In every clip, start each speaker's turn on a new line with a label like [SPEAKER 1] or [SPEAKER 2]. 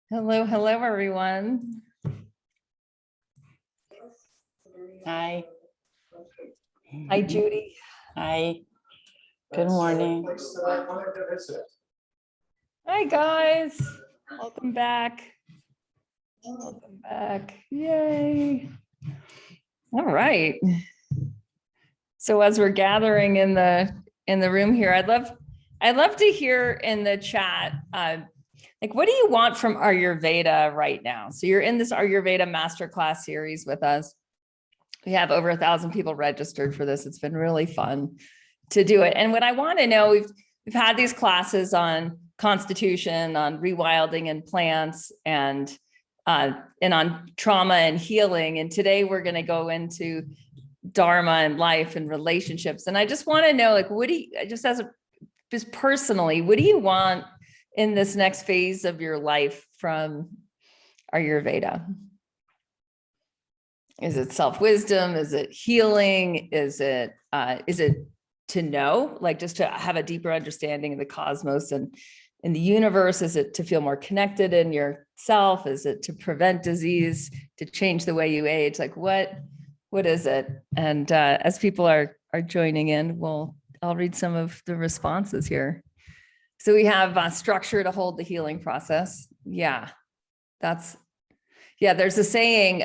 [SPEAKER 1] Hello, hello, everyone.
[SPEAKER 2] Hi.
[SPEAKER 1] Hi, Judy.
[SPEAKER 2] Hi. Good morning.
[SPEAKER 1] Hi, guys. Welcome back. Welcome back. Yay. All right. So as we're gathering in the room here, I'd love to hear in the chat, like, what do you want from Ayurveda right now? So you're in this Ayurveda Masterclass series with us. We have over 1,000 people registered for this. It's been really fun to do it. And what I want to know, we've had these classes on constitution, on rewilding in plants, and on trauma and healing. And today we're going to go into Dharma and life and relationships. And I just want to know, like, just personally, what do you want in this next phase of your life from Ayurveda? Is it self-wisdom? Is it healing? Is it to know, like, just to have a deeper understanding of the cosmos and in the universe? Is it to feel more connected in yourself? Is it to prevent disease, to change the way you age? Like, what is it? And as people are joining in, I'll read some of the responses here. So we have structure to hold the healing process. Yeah, there's a saying,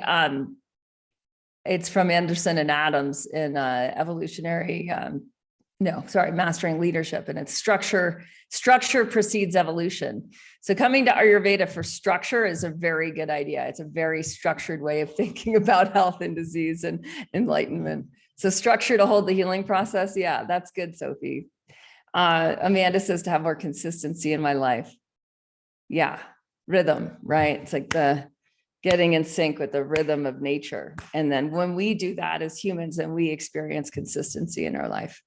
[SPEAKER 1] it's from Anderson and Adams in Mastering Leadership. And it's structure precedes evolution. So coming to Ayurveda for structure is a very good idea. It's a very structured way of thinking about health and disease and enlightenment. So structure to hold the healing process. Yeah, that's good, Sophie. Amanda says to have more consistency in my life. Yeah, rhythm, right? It's like the getting in sync with the rhythm of nature. And then when we do that as humans, then we experience consistency in our life.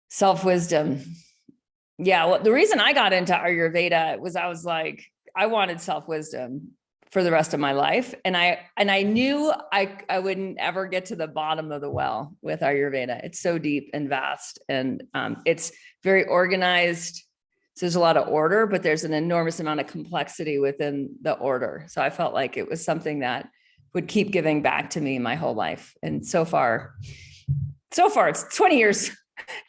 [SPEAKER 1] Self-wisdom. Yeah, well, the reason I got into Ayurveda was I was like, I wanted self-wisdom for the rest of my life. And I knew I wouldn't ever get to the bottom of the well with Ayurveda. It's so deep and vast, and it's very organized. So there's a lot of order, but there's an enormous amount of complexity within the order. So I felt like it was something that would keep giving back to me my whole life. And so far it's 20 years,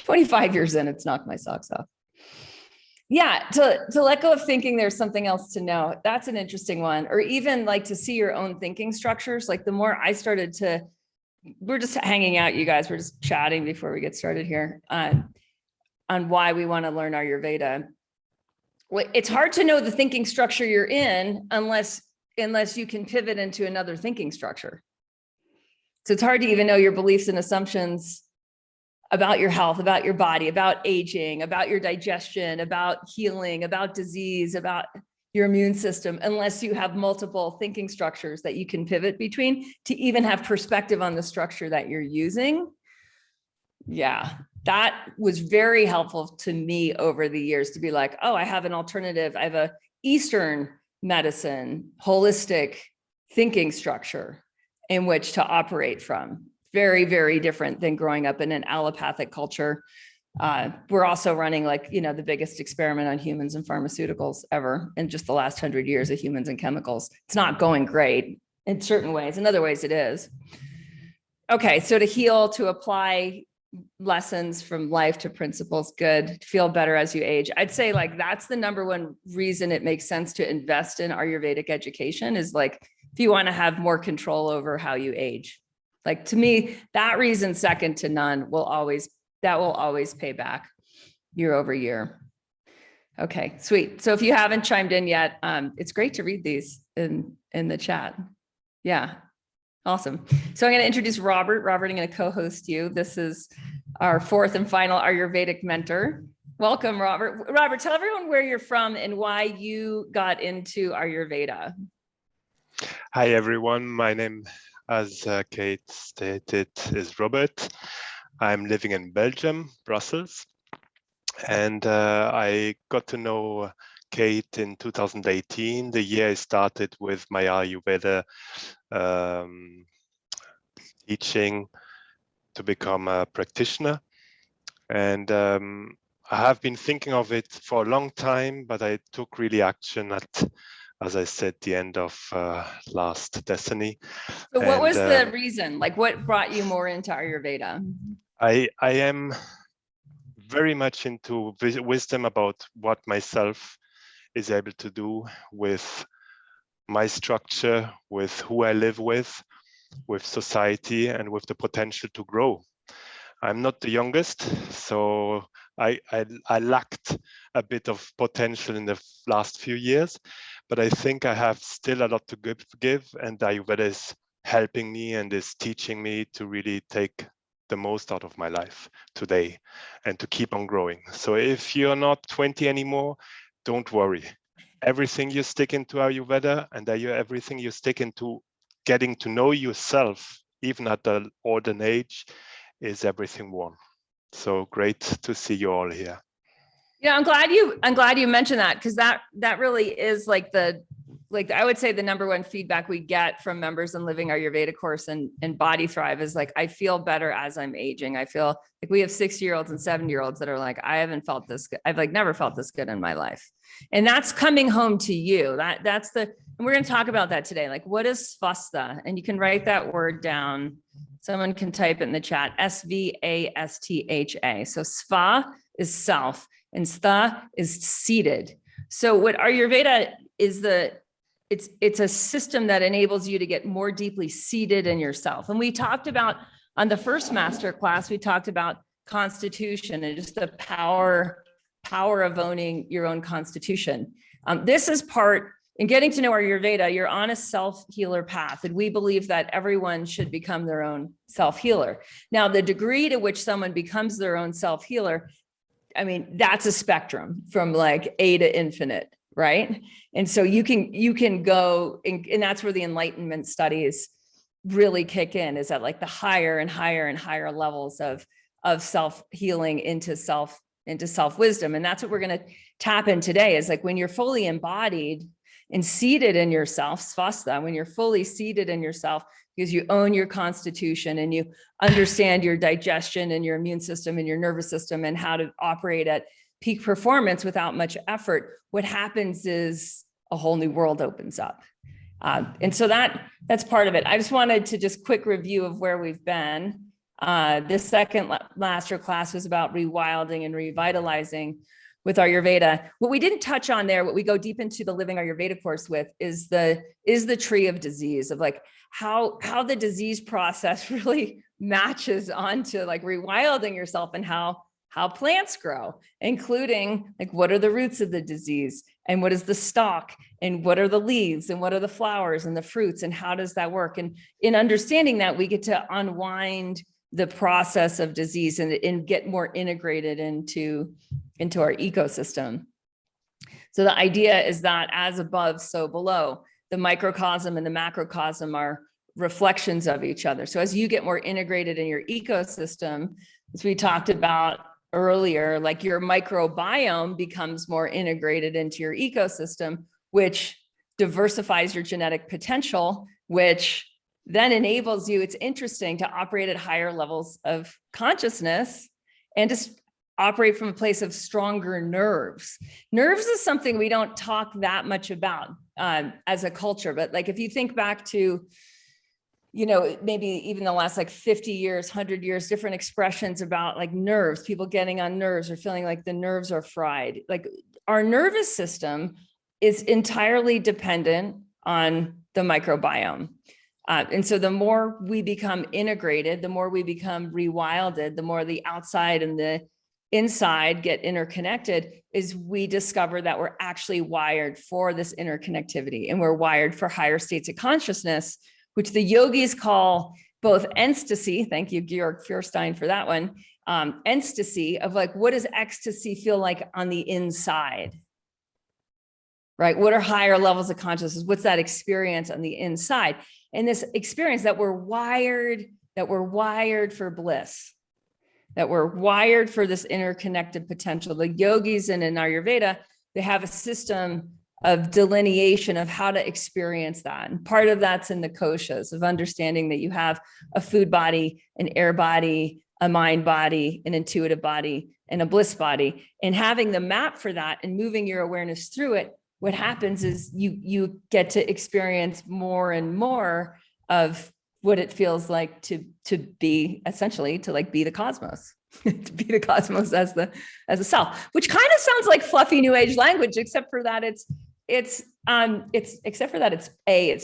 [SPEAKER 1] 25 years in, it's knocked my socks off. Yeah, to let go of thinking there's something else to know. That's an interesting one. Or even like to see your own thinking structures. Like the more I started to, we're just hanging out, you guys, we're just chatting before we get started here on why we want to learn Ayurveda. It's hard to know the thinking structure you're in unless you can pivot into another thinking structure. So it's hard to even know your beliefs and assumptions about your health, about your body, about aging, about your digestion, about healing, about disease, about your immune system, unless you have multiple thinking structures that you can pivot between to even have perspective on the structure that you're using. Yeah, that was very helpful to me over the years to be like, oh, I have an alternative. I have a Eastern medicine, holistic thinking structure in which to operate from. Very, very different than growing up in an allopathic culture. We're also running the biggest experiment on humans and pharmaceuticals ever in just the last 100 years of humans and chemicals. It's not going great in certain ways. In other ways, it is. Okay, so to heal, to apply lessons from life to principles, good, to feel better as you age. I'd say that's the number one reason it makes sense to invest in Ayurvedic education is if you want to have more control over how you age. To me, that reason second to none will always pay back year over year. Okay, sweet. So if you haven't chimed in yet, it's great to read these in the chat. Yeah, awesome. So I'm going to introduce Robert. Robert, I'm going to co-host you. This is our fourth and final Ayurvedic mentor. Welcome, Robert. Robert, tell everyone where you're from and why you got into Ayurveda.
[SPEAKER 3] Hi, everyone. My name, as Kate stated, is Robert. I'm living in Belgium, Brussels. And I got to know Kate in 2018, the year I started with my Ayurveda teaching to become a practitioner. And I have been thinking of it for a long time, but I took really action at, as I said, the end of last destiny.
[SPEAKER 1] So what was the reason? Like what brought you more into Ayurveda?
[SPEAKER 3] I am very much into wisdom about what myself is able to do with my structure, with who I live with society, and with the potential to grow. I'm not the youngest, so I lacked a bit of potential in the last few years, but I think I have still a lot to give, and Ayurveda is helping me and is teaching me to really take the most out of my life today and to keep on growing. So if you're not 20 anymore, don't worry. Everything you stick into Ayurveda and everything you stick into getting to know yourself, even at the older age, is everything one. So great to see you all here.
[SPEAKER 1] Yeah, I'm glad you mentioned that, because that really is like I would say the number one feedback we get from members in Living Ayurveda course and Body Thrive is like, I feel better as I'm aging. I feel like we have 6-year-olds and 7-year-olds that are like, I haven't felt this good. I've like never felt this good in my life. And that's coming home to you. And we're going to talk about that today. Like, what is svasta? And you can write that word down. Someone can type it in the chat, SVASTHA. So sva is self and stha is seated. So what Ayurveda is, it's a system that enables you to get more deeply seated in yourself. And we talked about on the first masterclass, we talked about constitution and just the power of owning your own constitution. This is part in getting to know Ayurveda. You're on a self-healer path, and we believe that everyone should become their own self-healer. Now, the degree to which someone becomes their own self-healer, I mean, that's a spectrum from like A to infinite, right? And so you can go, and that's where the enlightenment studies really kick in, is at like the higher and higher and higher levels of self-healing into self-wisdom. And that's what we're going to tap in today, is like when you're fully embodied and seated in yourself, svasta, when you're fully seated in yourself, because you own your constitution and you understand your digestion and your immune system and your nervous system and how to operate at peak performance without much effort, what happens is a whole new world opens up. And so that's part of it. I just wanted to just quick review of where we've been. This second master class was about rewilding and revitalizing with Ayurveda. What we didn't touch on there, what we go deep into the Living Ayurveda course with, is the tree of disease, of like how the disease process really matches onto like rewilding yourself, and how plants grow, including like what are the roots of the disease, and what is the stalk, and what are the leaves, and what are the flowers and the fruits, and how does that work? And in understanding that, we get to unwind the process of disease and get more integrated into our ecosystem. So the idea is that as above, so below. The microcosm and the macrocosm are reflections of each other. So as you get more integrated in your ecosystem, as we talked about earlier, like your microbiome becomes more integrated into your ecosystem, which diversifies your genetic potential, which then enables you, it's interesting, to operate at higher levels of consciousness and to operate from a place of stronger nerves. Nerves is something we don't talk that much about as a culture, but like if you think back to, maybe even the last like 50 years, 100 years, different expressions about like nerves, people getting on nerves or feeling like the nerves are fried. Like our nervous system is entirely dependent on the microbiome. And so the more we become integrated, the more we become rewilded, the more the outside and the inside get interconnected, is we discover that we're actually wired for this interconnectivity, and we're wired for higher states of consciousness, which the yogis call both ecstasy. Thank you, Georg Feuerstein, for that one. Ecstasy of like, what does ecstasy feel like on the inside? Right? What are higher levels of consciousness? What's that experience on the inside? And this experience that we're wired for bliss, that we're wired for this interconnected potential. The yogis and in Ayurveda, they have a system of delineation of how to experience that. And part of that's in the koshas, of understanding that you have a food body, an air body, a mind body, an intuitive body, and a bliss body, and having the map for that and moving your awareness through it, what happens is you get to experience more and more of what it feels like to be, essentially, to like be the cosmos, to be the cosmos as the self, which kind of sounds like fluffy new age language, except for that it's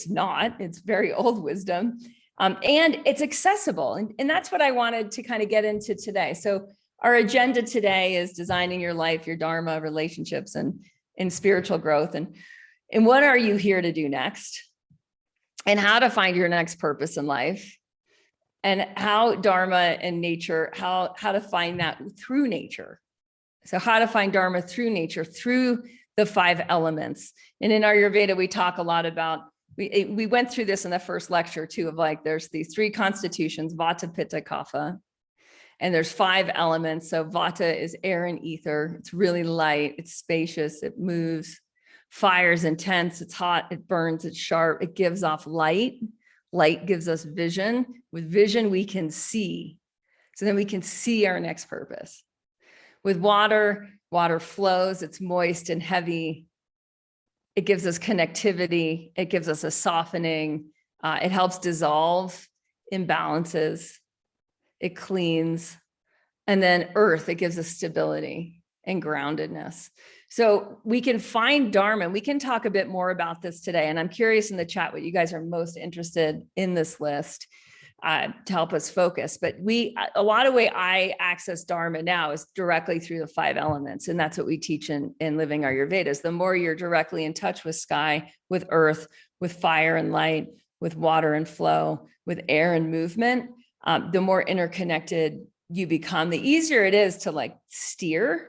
[SPEAKER 1] not, it's very old wisdom. And it's accessible. And that's what I wanted to kind of get into today. So our agenda today is designing your life, your Dharma, relationships, and spiritual growth. And what are you here to do next? And how to find your next purpose in life. And how Dharma and nature, how to find that through nature. So how to find Dharma through nature, through the 5 elements. And in Ayurveda, we talk a lot about, we went through this in the first lecture too, of like, there's these 3 constitutions, Vata, Pitta, Kapha, and there's 5 elements. So Vata is air and ether. It's really light. It's spacious. It moves. Fire is intense. It's hot. It burns. It's sharp. It gives off light. Light gives us vision. With vision, we can see. So then we can see our next purpose. With water, water flows. It's moist and heavy. It gives us connectivity. It gives us a softening. It helps dissolve imbalances. It cleans. And then earth, it gives us stability and groundedness. So we can find Dharma. We can talk a bit more about this today. And I'm curious in the chat what you guys are most interested in this list to help us focus. But a lot of way I access Dharma now is directly through the 5 elements. And that's what we teach in Living Ayurveda. The more you're directly in touch with sky, with earth, with fire and light, with water and flow, with air and movement, the more interconnected you become, the easier it is to like steer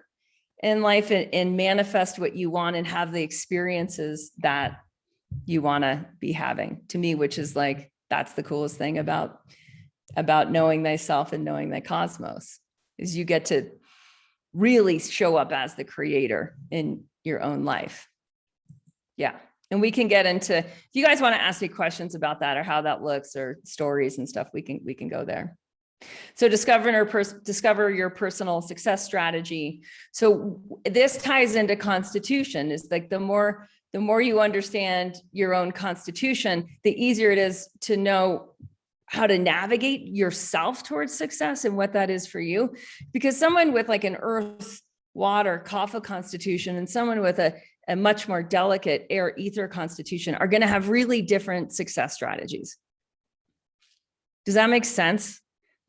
[SPEAKER 1] in life and manifest what you want and have the experiences that you want to be having, to me, which is like, that's the coolest thing about knowing thyself and knowing thy cosmos, is you get to really show up as the creator in your own life. Yeah. And we can get into, if you guys want to ask me questions about that or how that looks or stories and stuff, we can go there. So discover your personal success strategy. So this ties into constitution, is like the more you understand your own constitution, the easier it is to know how to navigate yourself towards success and what that is for you. Because someone with like an earth, water, kapha constitution and someone with a much more delicate air, ether constitution are going to have really different success strategies. Does that make sense?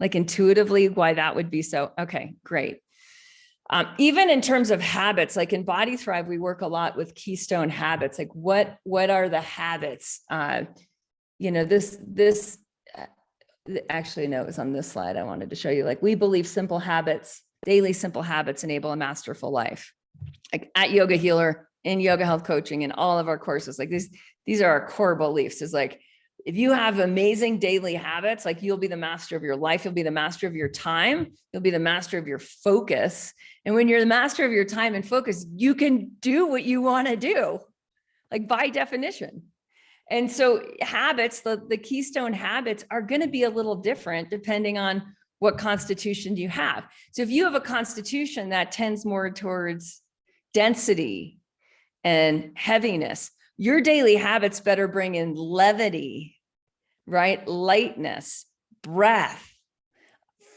[SPEAKER 1] Like intuitively why that would be so? Okay, great. Even in terms of habits, like in Body Thrive, we work a lot with Keystone Habits. Like what are the habits? Actually, no, it was on this slide. I wanted to show you, like, we believe simple habits, daily simple habits enable a masterful life. Like at Yoga Healer, in Yoga Health Coaching, in all of our courses, like these are our core beliefs, is like, if you have amazing daily habits, like you'll be the master of your life, you'll be the master of your time, you'll be the master of your focus. And when you're the master of your time and focus, you can do what you want to do, like by definition. And so habits, the Keystone Habits are going to be a little different depending on what constitution you have. So if you have a constitution that tends more towards density and heaviness, your daily habits better bring in levity, right? Lightness, breath,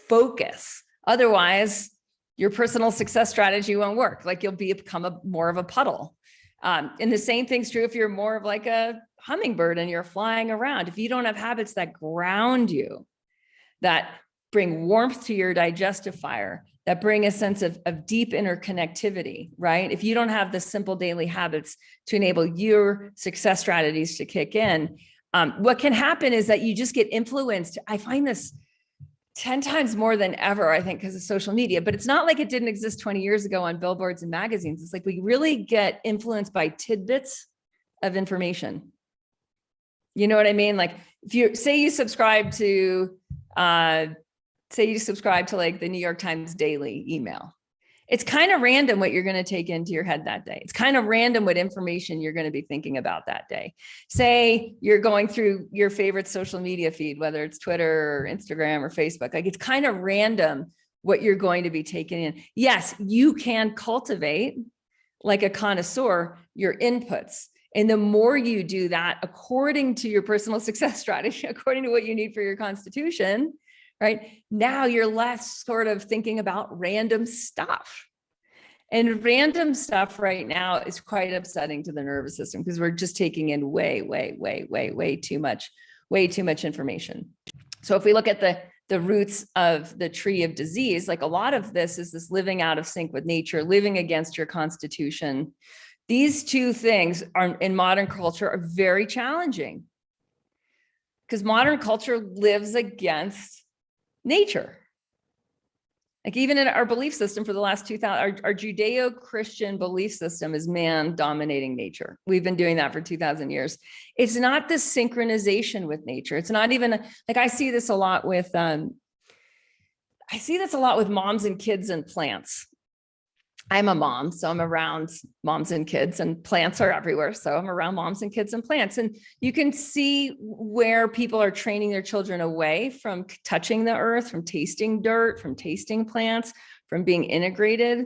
[SPEAKER 1] focus. Otherwise, your personal success strategy won't work. Like you'll become more of a puddle. And the same thing's true if you're more of like a hummingbird and you're flying around. If you don't have habits that ground you, that bring warmth to your digestive fire, that bring a sense of deep interconnectivity, right? If you don't have the simple daily habits to enable your success strategies to kick in, what can happen is that you just get influenced. I find this 10 times more than ever, I think, because of social media, but it's not like it didn't exist 20 years ago on billboards and magazines. It's like we really get influenced by tidbits of information. You know what I mean? Like if you say you subscribe to like the New York Times daily email, it's kind of random what you're going to take into your head that day. It's kind of random what information you're going to be thinking about that day. Say you're going through your favorite social media feed, whether it's Twitter or Instagram or Facebook, like it's kind of random what you're going to be taking in. Yes, you can cultivate, like a connoisseur, your inputs. And the more you do that, according to your personal success strategy, according to what you need for your constitution, right? Now you're less sort of thinking about random stuff. And random stuff right now is quite upsetting to the nervous system because we're just taking in way too much information. So if we look at the roots of the tree of disease, like a lot of this is this living out of sync with nature, living against your constitution. These two things are in modern culture are very challenging because modern culture lives against nature. Like even in our belief system for the last 2000, our Judeo-Christian belief system is man dominating nature. We've been doing that for 2000 years. It's not this synchronization with nature. It's not even like I see this a lot with moms and kids and plants. I'm a mom, so I'm around moms and kids, and plants are everywhere. So I'm around moms and kids and plants. And you can see where people are training their children away from touching the earth, from tasting dirt, from tasting plants, from being integrated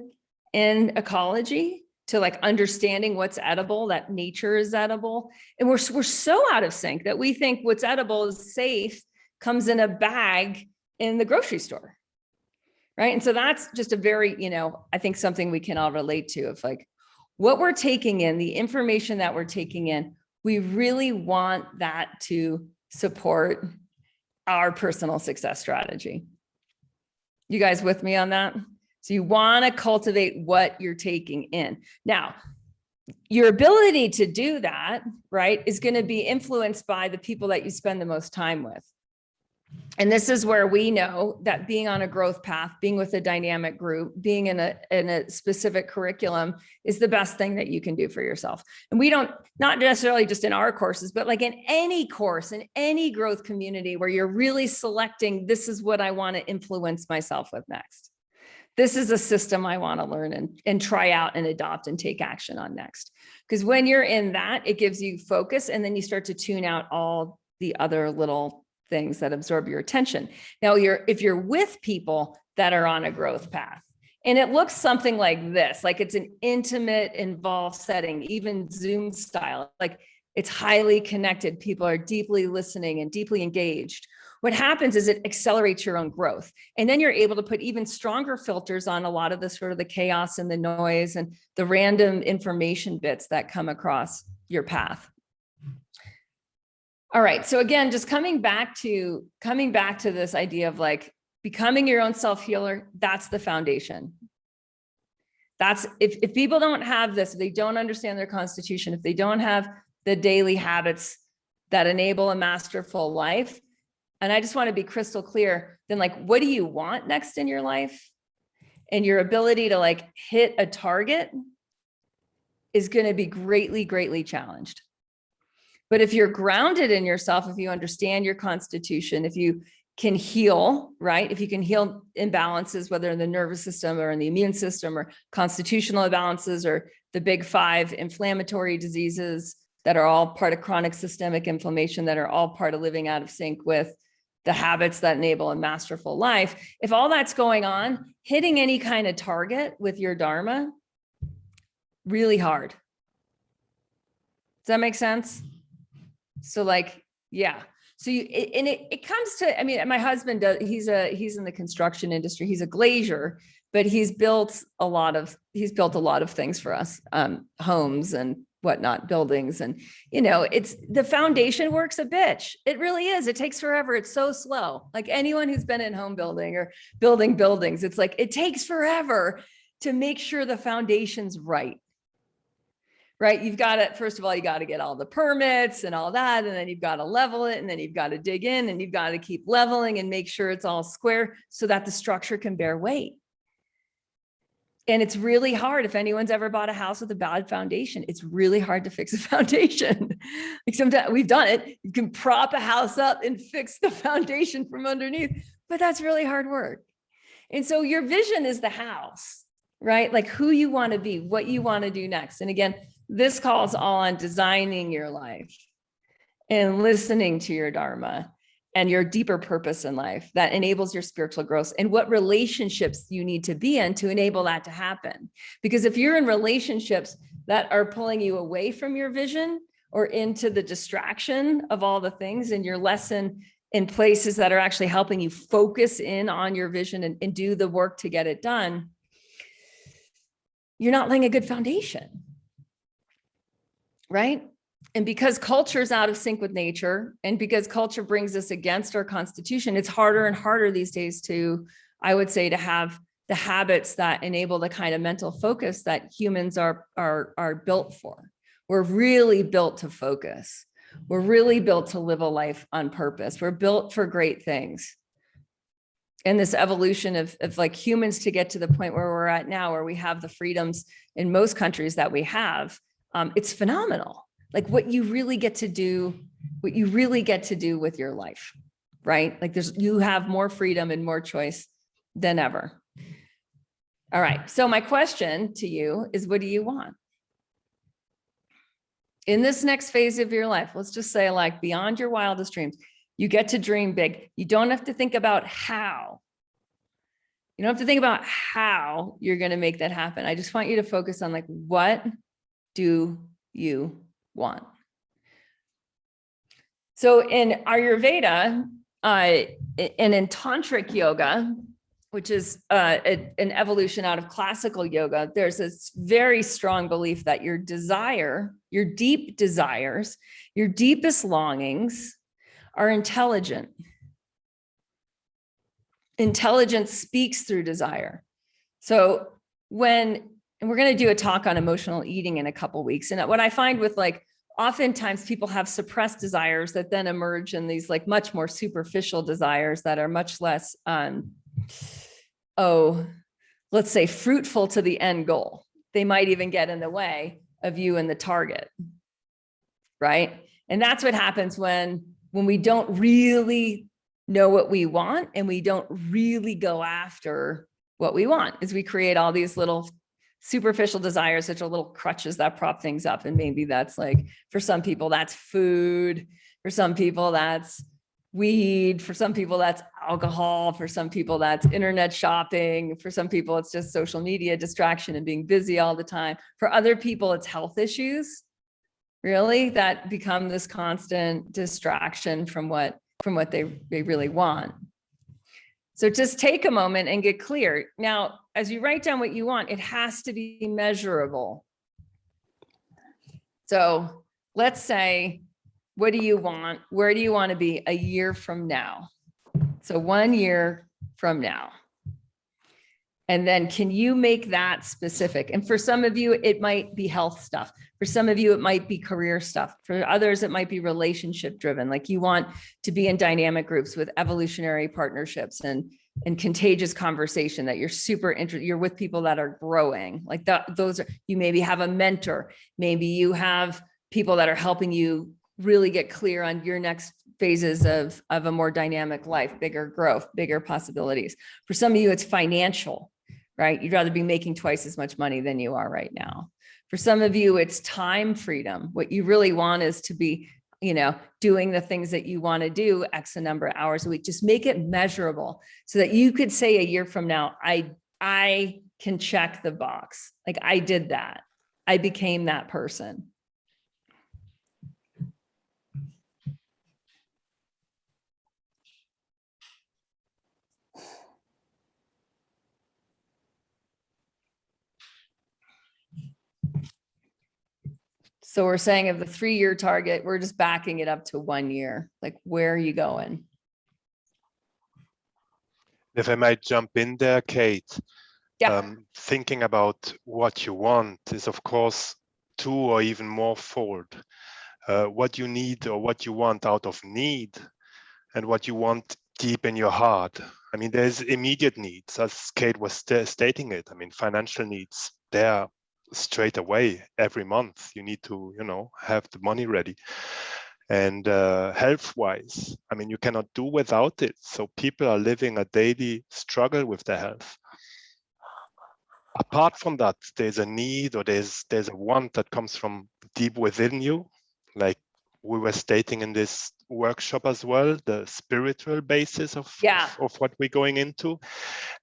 [SPEAKER 1] in ecology to like understanding what's edible, that nature is edible. And we're so out of sync that we think what's edible is safe, comes in a bag in the grocery store. Right. And so that's just a very, I think something we can all relate to of like what we're taking in, the information that we're taking in, we really want that to support our personal success strategy. You guys with me on that? So you want to cultivate what you're taking in. Now, your ability to do that, right, is going to be influenced by the people that you spend the most time with. And this is where we know that being on a growth path, being with a dynamic group, being in a specific curriculum is the best thing that you can do for yourself. And we don't, not necessarily just in our courses, but like in any course, in any growth community where you're really selecting, this is what I want to influence myself with next. This is a system I want to learn and try out and adopt and take action on next. Because when you're in that, it gives you focus, and then you start to tune out all the other little things that absorb your attention. Now, if you're with people that are on a growth path, and it looks something like this, like it's an intimate, involved setting, even Zoom style, like it's highly connected. People are deeply listening and deeply engaged. What happens is it accelerates your own growth. And then you're able to put even stronger filters on a lot of the sort of the chaos and the noise and the random information bits that come across your path. All right. So again, just coming back to this idea of like becoming your own self-healer, that's the foundation. That's if people don't have this, if they don't understand their constitution, if they don't have the daily habits that enable a masterful life, and I just want to be crystal clear, then like, what do you want next in your life? And your ability to like hit a target is going to be greatly, greatly challenged. But if you're grounded in yourself, if you understand your constitution, if you can heal, right? If you can heal imbalances, whether in the nervous system or in the immune system or constitutional imbalances or the big 5 inflammatory diseases that are all part of chronic systemic inflammation, that are all part of living out of sync with the habits that enable a masterful life. If all that's going on, hitting any kind of target with your Dharma, really hard. Does that make sense? So like, yeah. So it comes to, I mean, my husband does, he's in the construction industry. He's a glazier, but he's built a lot of things for us, homes and whatnot, buildings. And, it's the foundation work's a bitch. It really is. It takes forever. It's so slow. Like anyone who's been in home building or building buildings, it's like, it takes forever to make sure the foundation's right. Right? You've got to, first of all, you got to get all the permits and all that. And then you've got to level it, and then you've got to dig in, and you've got to keep leveling and make sure it's all square so that the structure can bear weight. And it's really hard. If anyone's ever bought a house with a bad foundation, it's really hard to fix a foundation. Like sometimes we've done it. You can prop a house up and fix the foundation from underneath, but that's really hard work. And so your vision is the house, right? Like who you want to be, what you want to do next. And again, this calls all on designing your life and listening to your Dharma and your deeper purpose in life that enables your spiritual growth, and what relationships you need to be in to enable that to happen. Because if you're in relationships that are pulling you away from your vision or into the distraction of all the things, and you're less in places that are actually helping you focus in on your vision and do the work to get it done, you're not laying a good foundation, right? And because culture is out of sync with nature, and because culture brings us against our constitution, it's harder and harder these days to, I would say, to have the habits that enable the kind of mental focus that humans are built for. We're really built to focus. We're really built to live a life on purpose. We're built for great things. And this evolution of like humans to get to the point where we're at now, where we have the freedoms in most countries that we have, it's phenomenal. Like what you really get to do with your life, right? Like you have more freedom and more choice than ever. All right. So my question to you is, what do you want? In this next phase of your life, let's just say like beyond your wildest dreams, you get to dream big. You don't have to think about how. You don't have to think about how you're going to make that happen. I just want you to focus on like, what do you want? So in Ayurveda and in Tantric yoga, which is an evolution out of classical yoga, there's this very strong belief that your desire, your deep desires, your deepest longings are intelligent. Intelligence speaks through desire. So and we're going to do a talk on emotional eating in a couple of weeks. And what I find with like, oftentimes people have suppressed desires that then emerge in these like much more superficial desires that are much less, let's say fruitful to the end goal. They might even get in the way of you and the target, right? And that's what happens when we don't really know what we want and we don't really go after what we want, is we create all these little superficial desires, which are little crutches that prop things up. And maybe that's like, for some people, that's food. For some people, that's weed. For some people, that's alcohol. For some people, that's internet shopping. For some people, it's just social media distraction and being busy all the time. For other people, it's health issues, really, that become this constant distraction from what they really want. So just take a moment and get clear. Now, as you write down what you want, it has to be measurable. So let's say, what do you want? Where do you want to be a year from now? So 1 year from now. And then can you make that specific? And for some of you, it might be health stuff. For some of you, it might be career stuff. For others, it might be relationship driven. Like you want to be in dynamic groups with evolutionary partnerships and contagious conversation, that you're super interested, you're with people that are growing like that. Those are, you maybe have a mentor. Maybe you have people that are helping you really get clear on your next phases of a more dynamic life, bigger growth, bigger possibilities. For some of you, it's financial, right? You'd rather be making twice as much money than you are right now. For some of you, it's time freedom. What you really want is to be, doing the things that you want to do X a number of hours a week. Just make it measurable so that you could say a year from now, I can check the box. Like I did that. I became that person. So we're saying of the 3-year target, we're just backing it up to 1 year. Like, where are you going?
[SPEAKER 3] If I might jump in there, Kate,
[SPEAKER 1] Yeah.
[SPEAKER 3] Thinking about what you want is, of course, 2 or even more fold. What you need or what you want out of need, and what you want deep in your heart. I mean, there's immediate needs, as Kate was stating it. I mean, financial needs, they're straight away every month. You need to, have the money ready. And health-wise, I mean, you cannot do without it. So people are living a daily struggle with their health. Apart from that, there's a need, or there's a want that comes from deep within you, like we were stating in this workshop as well, the spiritual basis of what we're going into.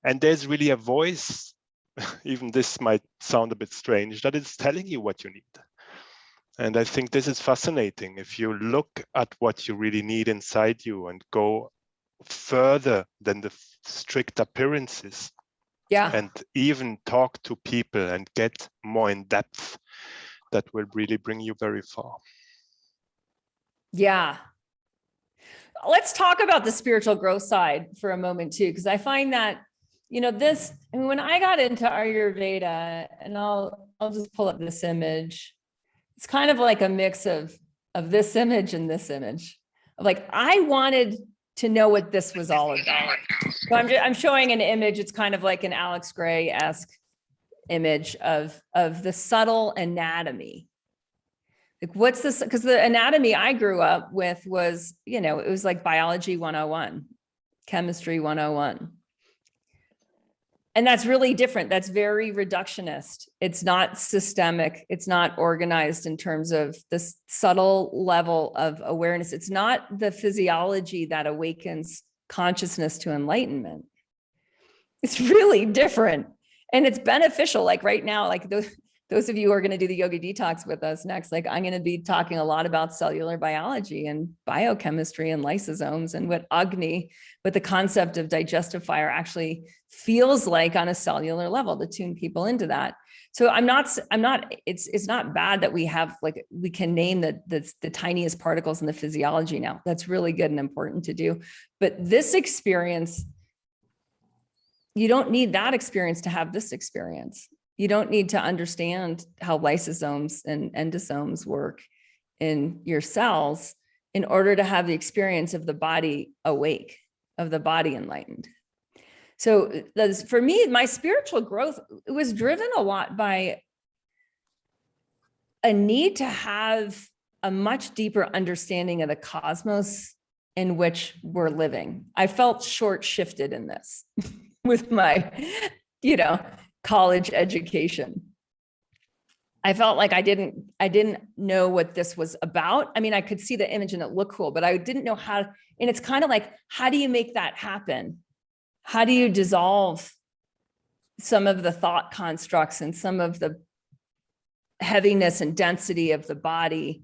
[SPEAKER 3] And there's really a voice, even this might sound a bit strange, that is telling you what you need. And I think this is fascinating. If you look at what you really need inside you and go further than the strict appearances, and even talk to people and get more in depth, that will really bring you very far.
[SPEAKER 1] Yeah. Let's talk about the spiritual growth side for a moment too, because I find that, when I got into Ayurveda, and I'll just pull up this image. It's kind of like a mix of this image and this image. Like, I wanted to know what this was all about. So I'm showing an image. It's kind of like an Alex Gray-esque image of the subtle anatomy. Like, what's this? Because the anatomy I grew up with was, it was like biology 101, chemistry 101. And that's really different. That's very reductionist. It's not systemic. It's not organized in terms of this subtle level of awareness. It's not the physiology that awakens consciousness to enlightenment. It's really different. And it's beneficial. Like right now, like those of you who are going to do the yoga detox with us next, like I'm going to be talking a lot about cellular biology and biochemistry and lysosomes and what Agni, what the concept of digestive fire actually feels like on a cellular level, to tune people into that. So it's not bad that we have, like, we can name the tiniest particles in the physiology now. That's really good and important to do. But this experience, you don't need that experience to have this experience. You don't need to understand how lysosomes and endosomes work in your cells in order to have the experience of the body awake, of the body enlightened. So for me, my spiritual growth, it was driven a lot by a need to have a much deeper understanding of the cosmos in which we're living. I felt short-shifted in this with my, college education. I felt like I didn't know what this was about. I mean, I could see the image and it looked cool, but I didn't know how, and it's kind of like, how do you make that happen? How do you dissolve some of the thought constructs and some of the heaviness and density of the body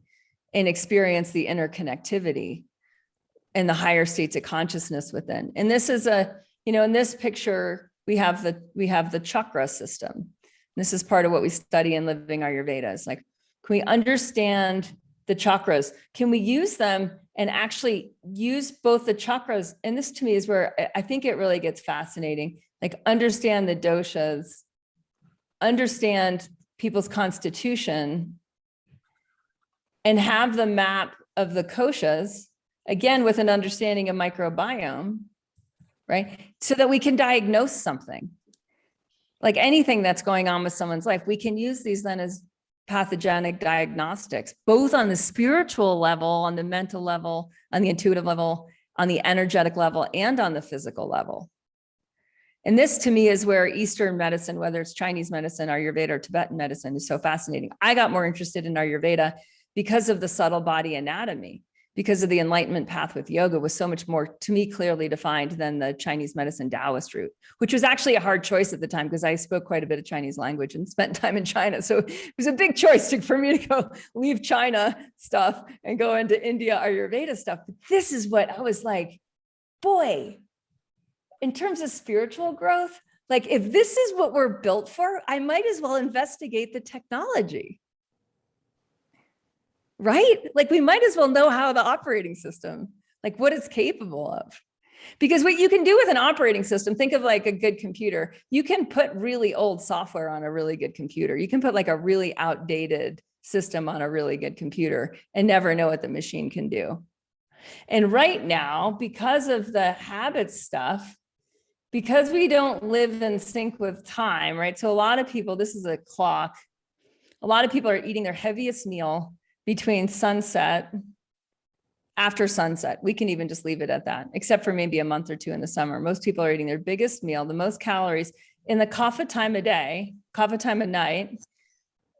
[SPEAKER 1] and experience the interconnectivity and the higher states of consciousness within? And this is in this picture, we have the chakra system. This is part of what we study in Living Ayurveda. It's like, can we understand the chakras? Can we use them and actually use both the chakras? And this to me is where I think it really gets fascinating. Like, understand the doshas, understand people's constitution, and have the map of the koshas, again, with an understanding of microbiome, right? So that we can diagnose something. Like anything that's going on with someone's life, we can use these then as pathogenic diagnostics, both on the spiritual level, on the mental level, on the intuitive level, on the energetic level, and on the physical level. And this to me is where Eastern medicine, whether it's Chinese medicine, Ayurveda, or Tibetan medicine, is so fascinating. I got more interested in Ayurveda because of the subtle body anatomy, because of the enlightenment path with yoga was so much more, to me, clearly defined than the Chinese medicine Taoist route, which was actually a hard choice at the time because I spoke quite a bit of Chinese language and spent time in China. So it was a big choice for me to go leave China stuff and go into India Ayurveda stuff. But this is what I was like, boy, in terms of spiritual growth, like if this is what we're built for, I might as well investigate the technology. Right? Like we might as well know how the operating system, like what it's capable of. Because what you can do with an operating system, think of like a good computer. You can put really old software on a really good computer. You can put like a really outdated system on a really good computer and never know what the machine can do. And right now, because of the habits stuff, because we don't live in sync with time, right? So a lot of people, this is a clock. A lot of people are eating their heaviest meal between sunset, after sunset. We can even just leave it at that, except for maybe a month or two in the summer. Most people are eating their biggest meal, the most calories in the kapha time of day, kapha time of night,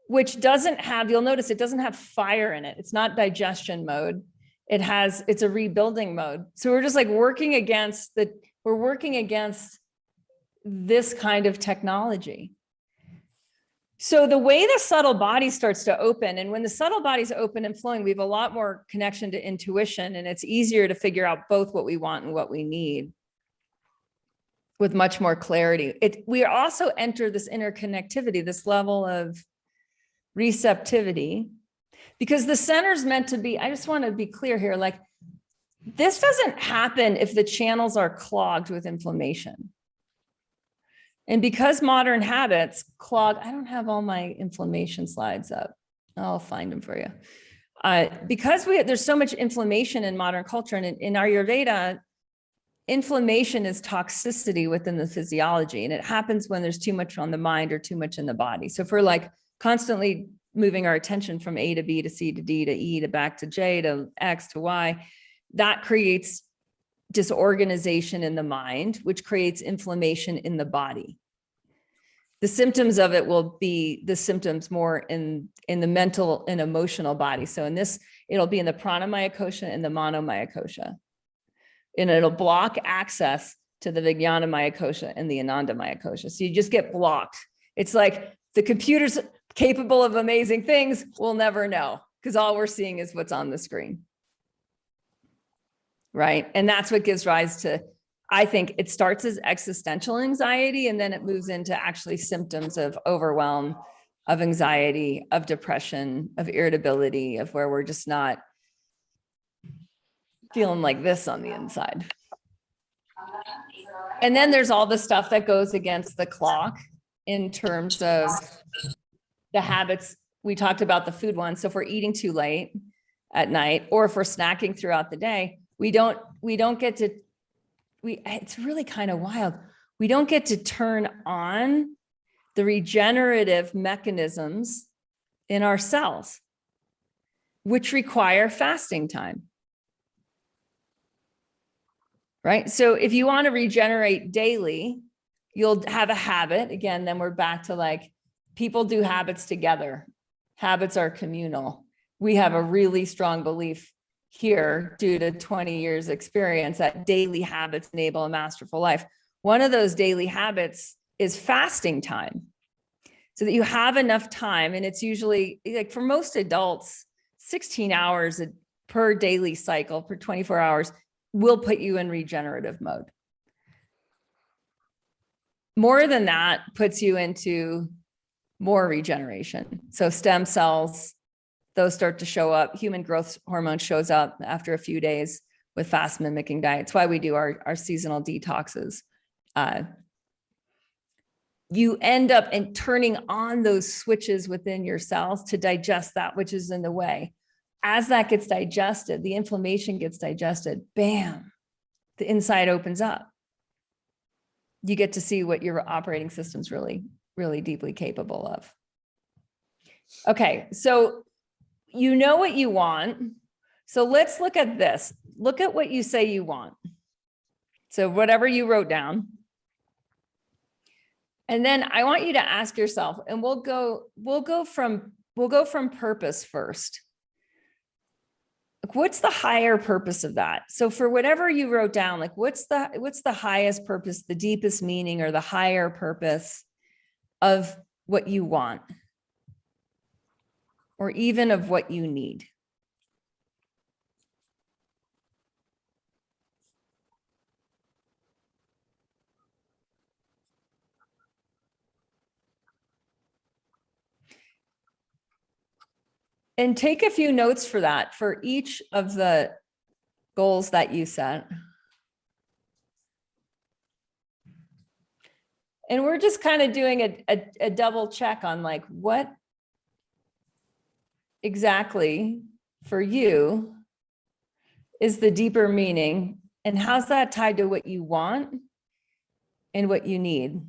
[SPEAKER 1] which doesn't have, you'll notice it doesn't have fire in it. It's not digestion mode. it's a rebuilding mode. So we're just like working against this kind of technology. So the way the subtle body starts to open, and when the subtle body's open and flowing, we have a lot more connection to intuition, and it's easier to figure out both what we want and what we need with much more clarity. We also enter this interconnectivity, this level of receptivity, because the center's meant to be, I just want to be clear here, like this doesn't happen if the channels are clogged with inflammation. And because modern habits clog, I don't have all my inflammation slides up. I'll find them for you. Because there's so much inflammation in modern culture, and in Ayurveda, inflammation is toxicity within the physiology, and it happens when there's too much on the mind or too much in the body. So if we're like constantly moving our attention from A to B to C to D to E to back to J to X to Y, that creates disorganization in the mind, which creates inflammation in the body. The symptoms of it will be the symptoms more in the mental and emotional body. So in this, it'll be in the pranamaya kosha and the manomaya kosha. And it'll block access to the vijnanamaya kosha and the anandamaya kosha. So you just get blocked. It's like the computer's capable of amazing things, we'll never know, because all we're seeing is what's on the screen. Right? And that's what gives rise to, I think it starts as existential anxiety, and then it moves into actually symptoms of overwhelm, of anxiety, of depression, of irritability, of where we're just not feeling like this on the inside. And then there's all the stuff that goes against the clock in terms of the habits. We talked about the food one. So if we're eating too late at night, or if we're snacking throughout the day, we don't get to, it's really kind of wild. We don't get to turn on the regenerative mechanisms in our cells, which require fasting time. Right? So if you want to regenerate daily, you'll have a habit. Again, then we're back to like, people do habits together. Habits are communal. We have a really strong belief here, due to 20 years experience, that daily habits enable a masterful life. One of those daily habits is fasting time, so that you have enough time. And it's usually, like for most adults, 16 hours per daily cycle for 24 hours will put you in regenerative mode. More than that puts you into more regeneration. So stem cells, those start to show up. Human growth hormone shows up after a few days with fast mimicking diets. Why we do our seasonal detoxes. You end up turning on those switches within your cells to digest that which is in the way. As that gets digested, the inflammation gets digested, bam, the inside opens up. You get to see what your operating system's really, really deeply capable of. Okay, so you know what you want. So let's look at this. Look at what you say you want. So whatever you wrote down. And then I want you to ask yourself, and we'll go from purpose first. Like, what's the higher purpose of that? So for whatever you wrote down, like what's the highest purpose, the deepest meaning, or the higher purpose of what you want, or even of what you need? And take a few notes for that, for each of the goals that you set. And we're just kind of doing a double check on like, what exactly for you is the deeper meaning, and how's that tied to what you want and what you need?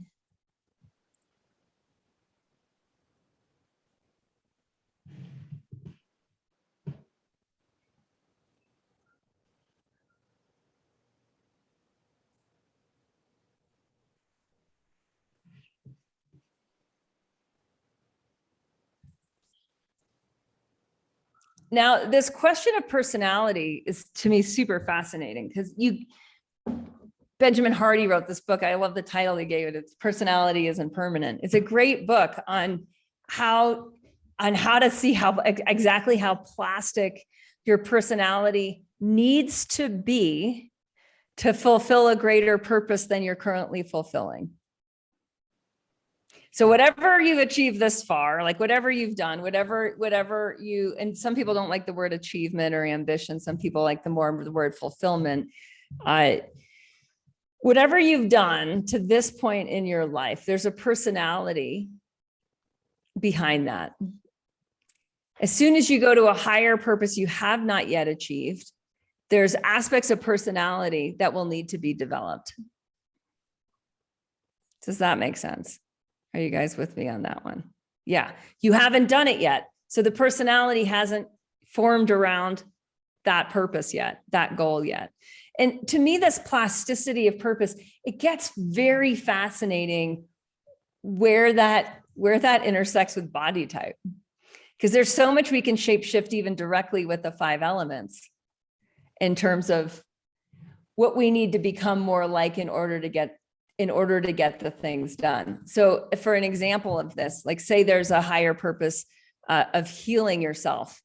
[SPEAKER 1] Now, this question of personality is to me super fascinating because Benjamin Hardy wrote this book. I love the title he gave it. It's Personality Isn't Permanent. It's a great book on how to see exactly how plastic your personality needs to be to fulfill a greater purpose than you're currently fulfilling. So whatever you've achieved this far, like whatever you've done, whatever you, and some people don't like the word achievement or ambition. Some people like the word fulfillment. Whatever you've done to this point in your life, there's a personality behind that. As soon as you go to a higher purpose you have not yet achieved, there's aspects of personality that will need to be developed. Does that make sense? Are you guys with me on that one? Yeah, you haven't done it yet. So the personality hasn't formed around that purpose yet, that goal yet. And to me, this plasticity of purpose, it gets very fascinating where that intersects with body type. Because there's so much we can shape shift even directly with the 5 elements in terms of what we need to become more like in order to get the things done. So for an example of this, like say there's a higher purpose of healing yourself.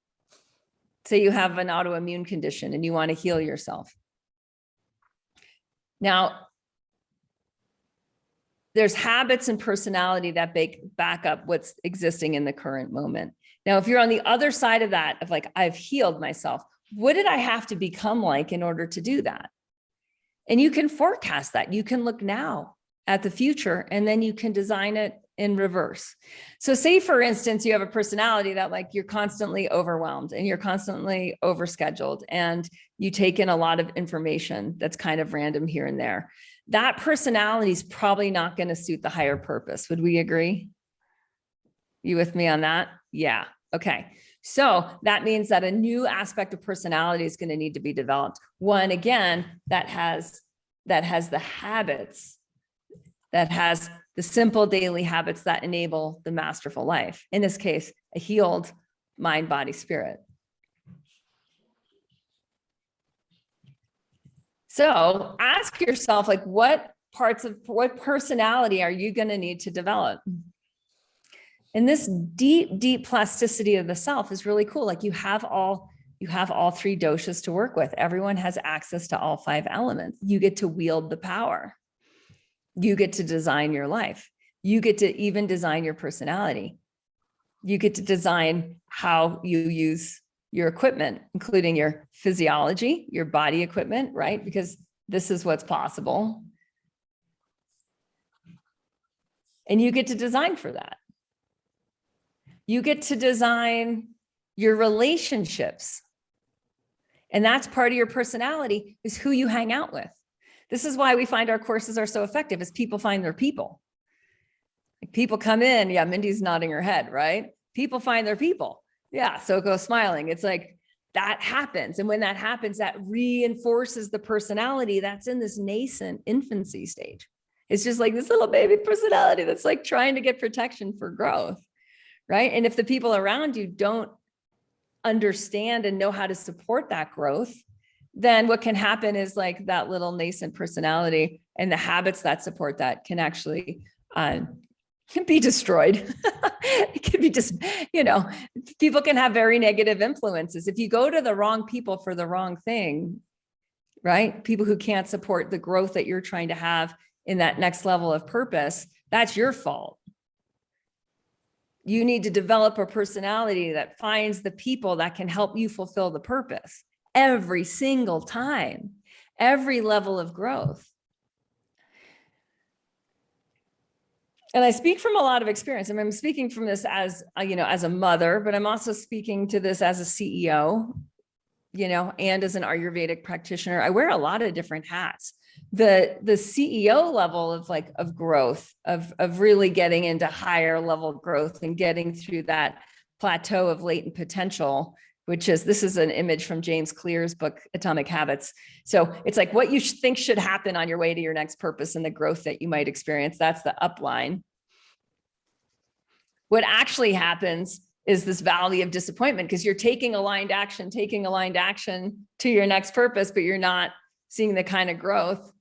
[SPEAKER 1] Say you have an autoimmune condition and you want to heal yourself. Now, there's habits and personality that back up what's existing in the current moment. Now, if you're on the other side of that, of like, I've healed myself, what did I have to become like in order to do that? And you can forecast that. You can look now at the future, and then you can design it in reverse. So say, for instance, you have a personality that like you're constantly overwhelmed and you're constantly overscheduled and you take in a lot of information that's kind of random here and there. That personality is probably not going to suit the higher purpose. Would we agree? You with me on that? Yeah. Okay. So that means that a new aspect of personality is going to need to be developed. One, again, that has the habits, that has the simple daily habits that enable the masterful life. In this case, a healed mind, body, spirit. So ask yourself, like, what personality are you going to need to develop? And this deep plasticity of the self is really cool. Like you have all 3 doshas to work with. Everyone has access to all 5 elements. You get to wield the power. You get to design your life. You get to even design your personality. You get to design how you use your equipment, including your physiology, your body equipment, right? Because this is what's possible. And you get to design for that. You get to design your relationships. And that's part of your personality, is who you hang out with. This is why we find our courses are so effective, is people find their people. Like people come in, yeah, Mindy's nodding her head, right? People find their people. Yeah, so go smiling. It's like that happens. And when that happens, that reinforces the personality that's in this nascent infancy stage. It's just like this little baby personality that's like trying to get protection for growth, right? And if the people around you don't understand and know how to support that growth, then what can happen is like that little nascent personality and the habits that support that can actually can be destroyed. It can be just, people can have very negative influences. If you go to the wrong people for the wrong thing, right? People who can't support the growth that you're trying to have in that next level of purpose, that's your fault. You need to develop a personality that finds the people that can help you fulfill the purpose every single time, every level of growth. And I speak from a lot of experience. I mean, I'm speaking from this as, as a mother, but I'm also speaking to this as a CEO, and as an Ayurvedic practitioner. I wear a lot of different hats. The CEO level of growth, of really getting into higher level growth and getting through that plateau of latent potential, this is an image from James Clear's book, Atomic Habits. So it's like what you think should happen on your way to your next purpose and the growth that you might experience. That's the upline. What actually happens is this valley of disappointment, because you're taking aligned action to your next purpose, but you're not seeing the kind of growth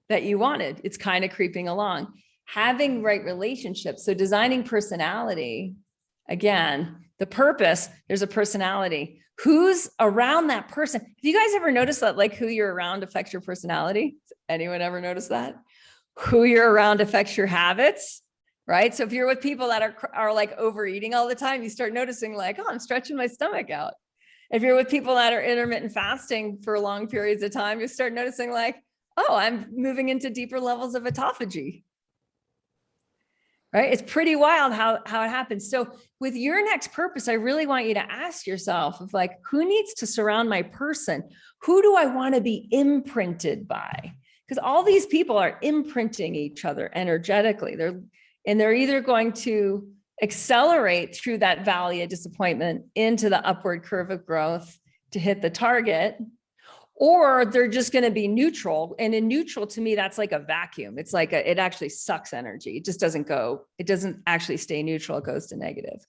[SPEAKER 1] that you wanted. It's kind of creeping along. Having right relationships. So designing personality, again, the purpose, there's a personality. Who's around that person? Have you guys ever noticed that like who you're around affects your personality? Anyone ever notice that? Who you're around affects your habits, right? So if you're with people that are like overeating all the time, you start noticing like, oh, I'm stretching my stomach out. If you're with people that are intermittent fasting for long periods of time, you start noticing like, oh, I'm moving into deeper levels of autophagy. Right? It's pretty wild how it happens. So with your next purpose, I really want you to ask yourself of like, who needs to surround my person? Who do I want to be imprinted by? Because all these people are imprinting each other energetically. They're either going to accelerate through that valley of disappointment into the upward curve of growth to hit the target, or they're just going to be neutral. And in neutral, to me, that's like a vacuum. It's like it actually sucks energy. It just doesn't actually stay neutral. It goes to negative.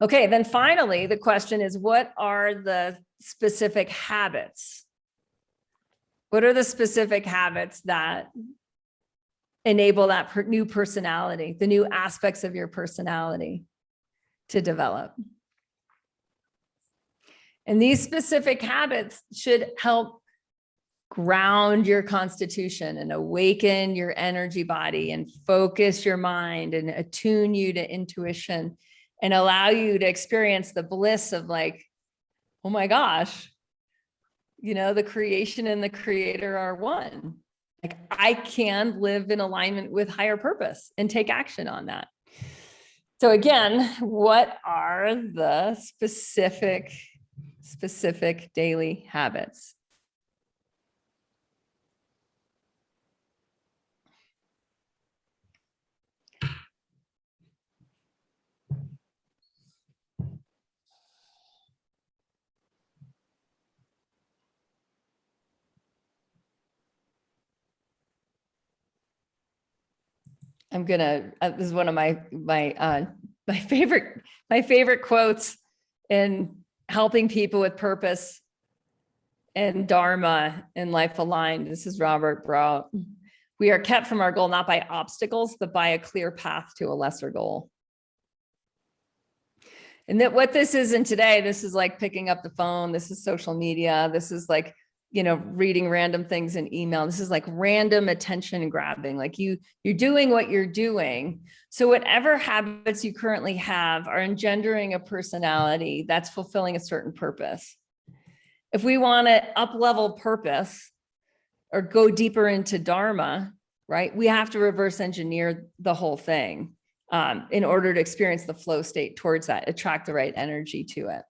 [SPEAKER 1] Okay, then finally, the question is, what are the specific habits? What are the specific habits that enable that new personality, the new aspects of your personality to develop? And these specific habits should help ground your constitution and awaken your energy body and focus your mind and attune you to intuition and allow you to experience the bliss of like, oh my gosh, the creation and the creator are one. Like I can live in alignment with higher purpose and take action on that. So again, what are the specific daily habits? This is one of my favorite quotes in helping people with purpose and Dharma and life aligned. This is Robert Brault. We are kept from our goal, not by obstacles, but by a clear path to a lesser goal. And that what this is in today, this is like picking up the phone. This is social media. This is like, reading random things in email. This is like random attention grabbing. Like you're doing what you're doing. So whatever habits you currently have are engendering a personality that's fulfilling a certain purpose. If we want to up-level purpose or go deeper into Dharma, right, we have to reverse engineer the whole thing in order to experience the flow state towards that, attract the right energy to it.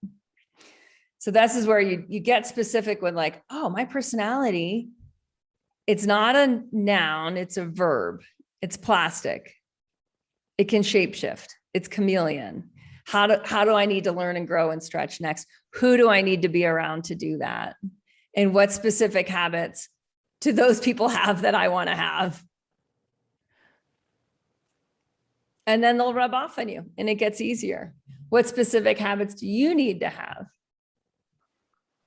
[SPEAKER 1] So this is where you get specific with like, oh, my personality, it's not a noun, it's a verb. It's plastic. It can shapeshift. It's chameleon. How do I need to learn and grow and stretch next? Who do I need to be around to do that? And what specific habits do those people have that I want to have? And then they'll rub off on you and it gets easier. What specific habits do you need to have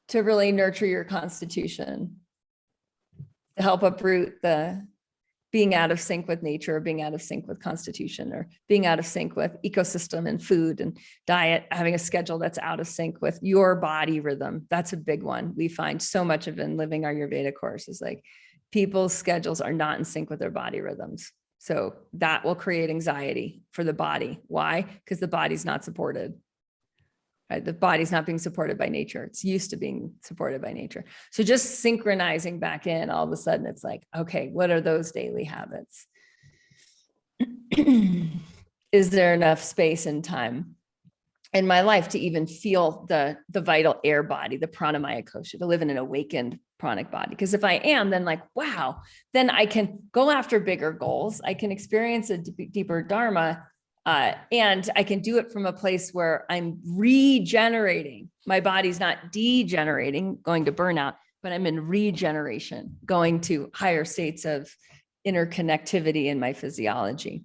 [SPEAKER 1] to really nurture your constitution, to help uproot the being out of sync with nature, or being out of sync with constitution, or being out of sync with ecosystem and food and diet, having a schedule that's out of sync with your body rhythm? That's a big one. We find so much of in living our Ayurveda course is like people's schedules are not in sync with their body rhythms. So that will create anxiety for the body. Why? Because the body's not supported. Right? The body's not being supported by nature. It's used to being supported by nature. So just synchronizing back in, all of a sudden it's like, okay, what are those daily habits? Is there enough space and time in my life to even feel the vital air body, the pranamaya kosha, to live in an awakened pranic body? Because if I am, then like, wow, then I can go after bigger goals. I can experience a deeper Dharma. And I can do it from a place where I'm regenerating. My body's not degenerating, going to burnout, but I'm in regeneration, going to higher states of interconnectivity in my physiology.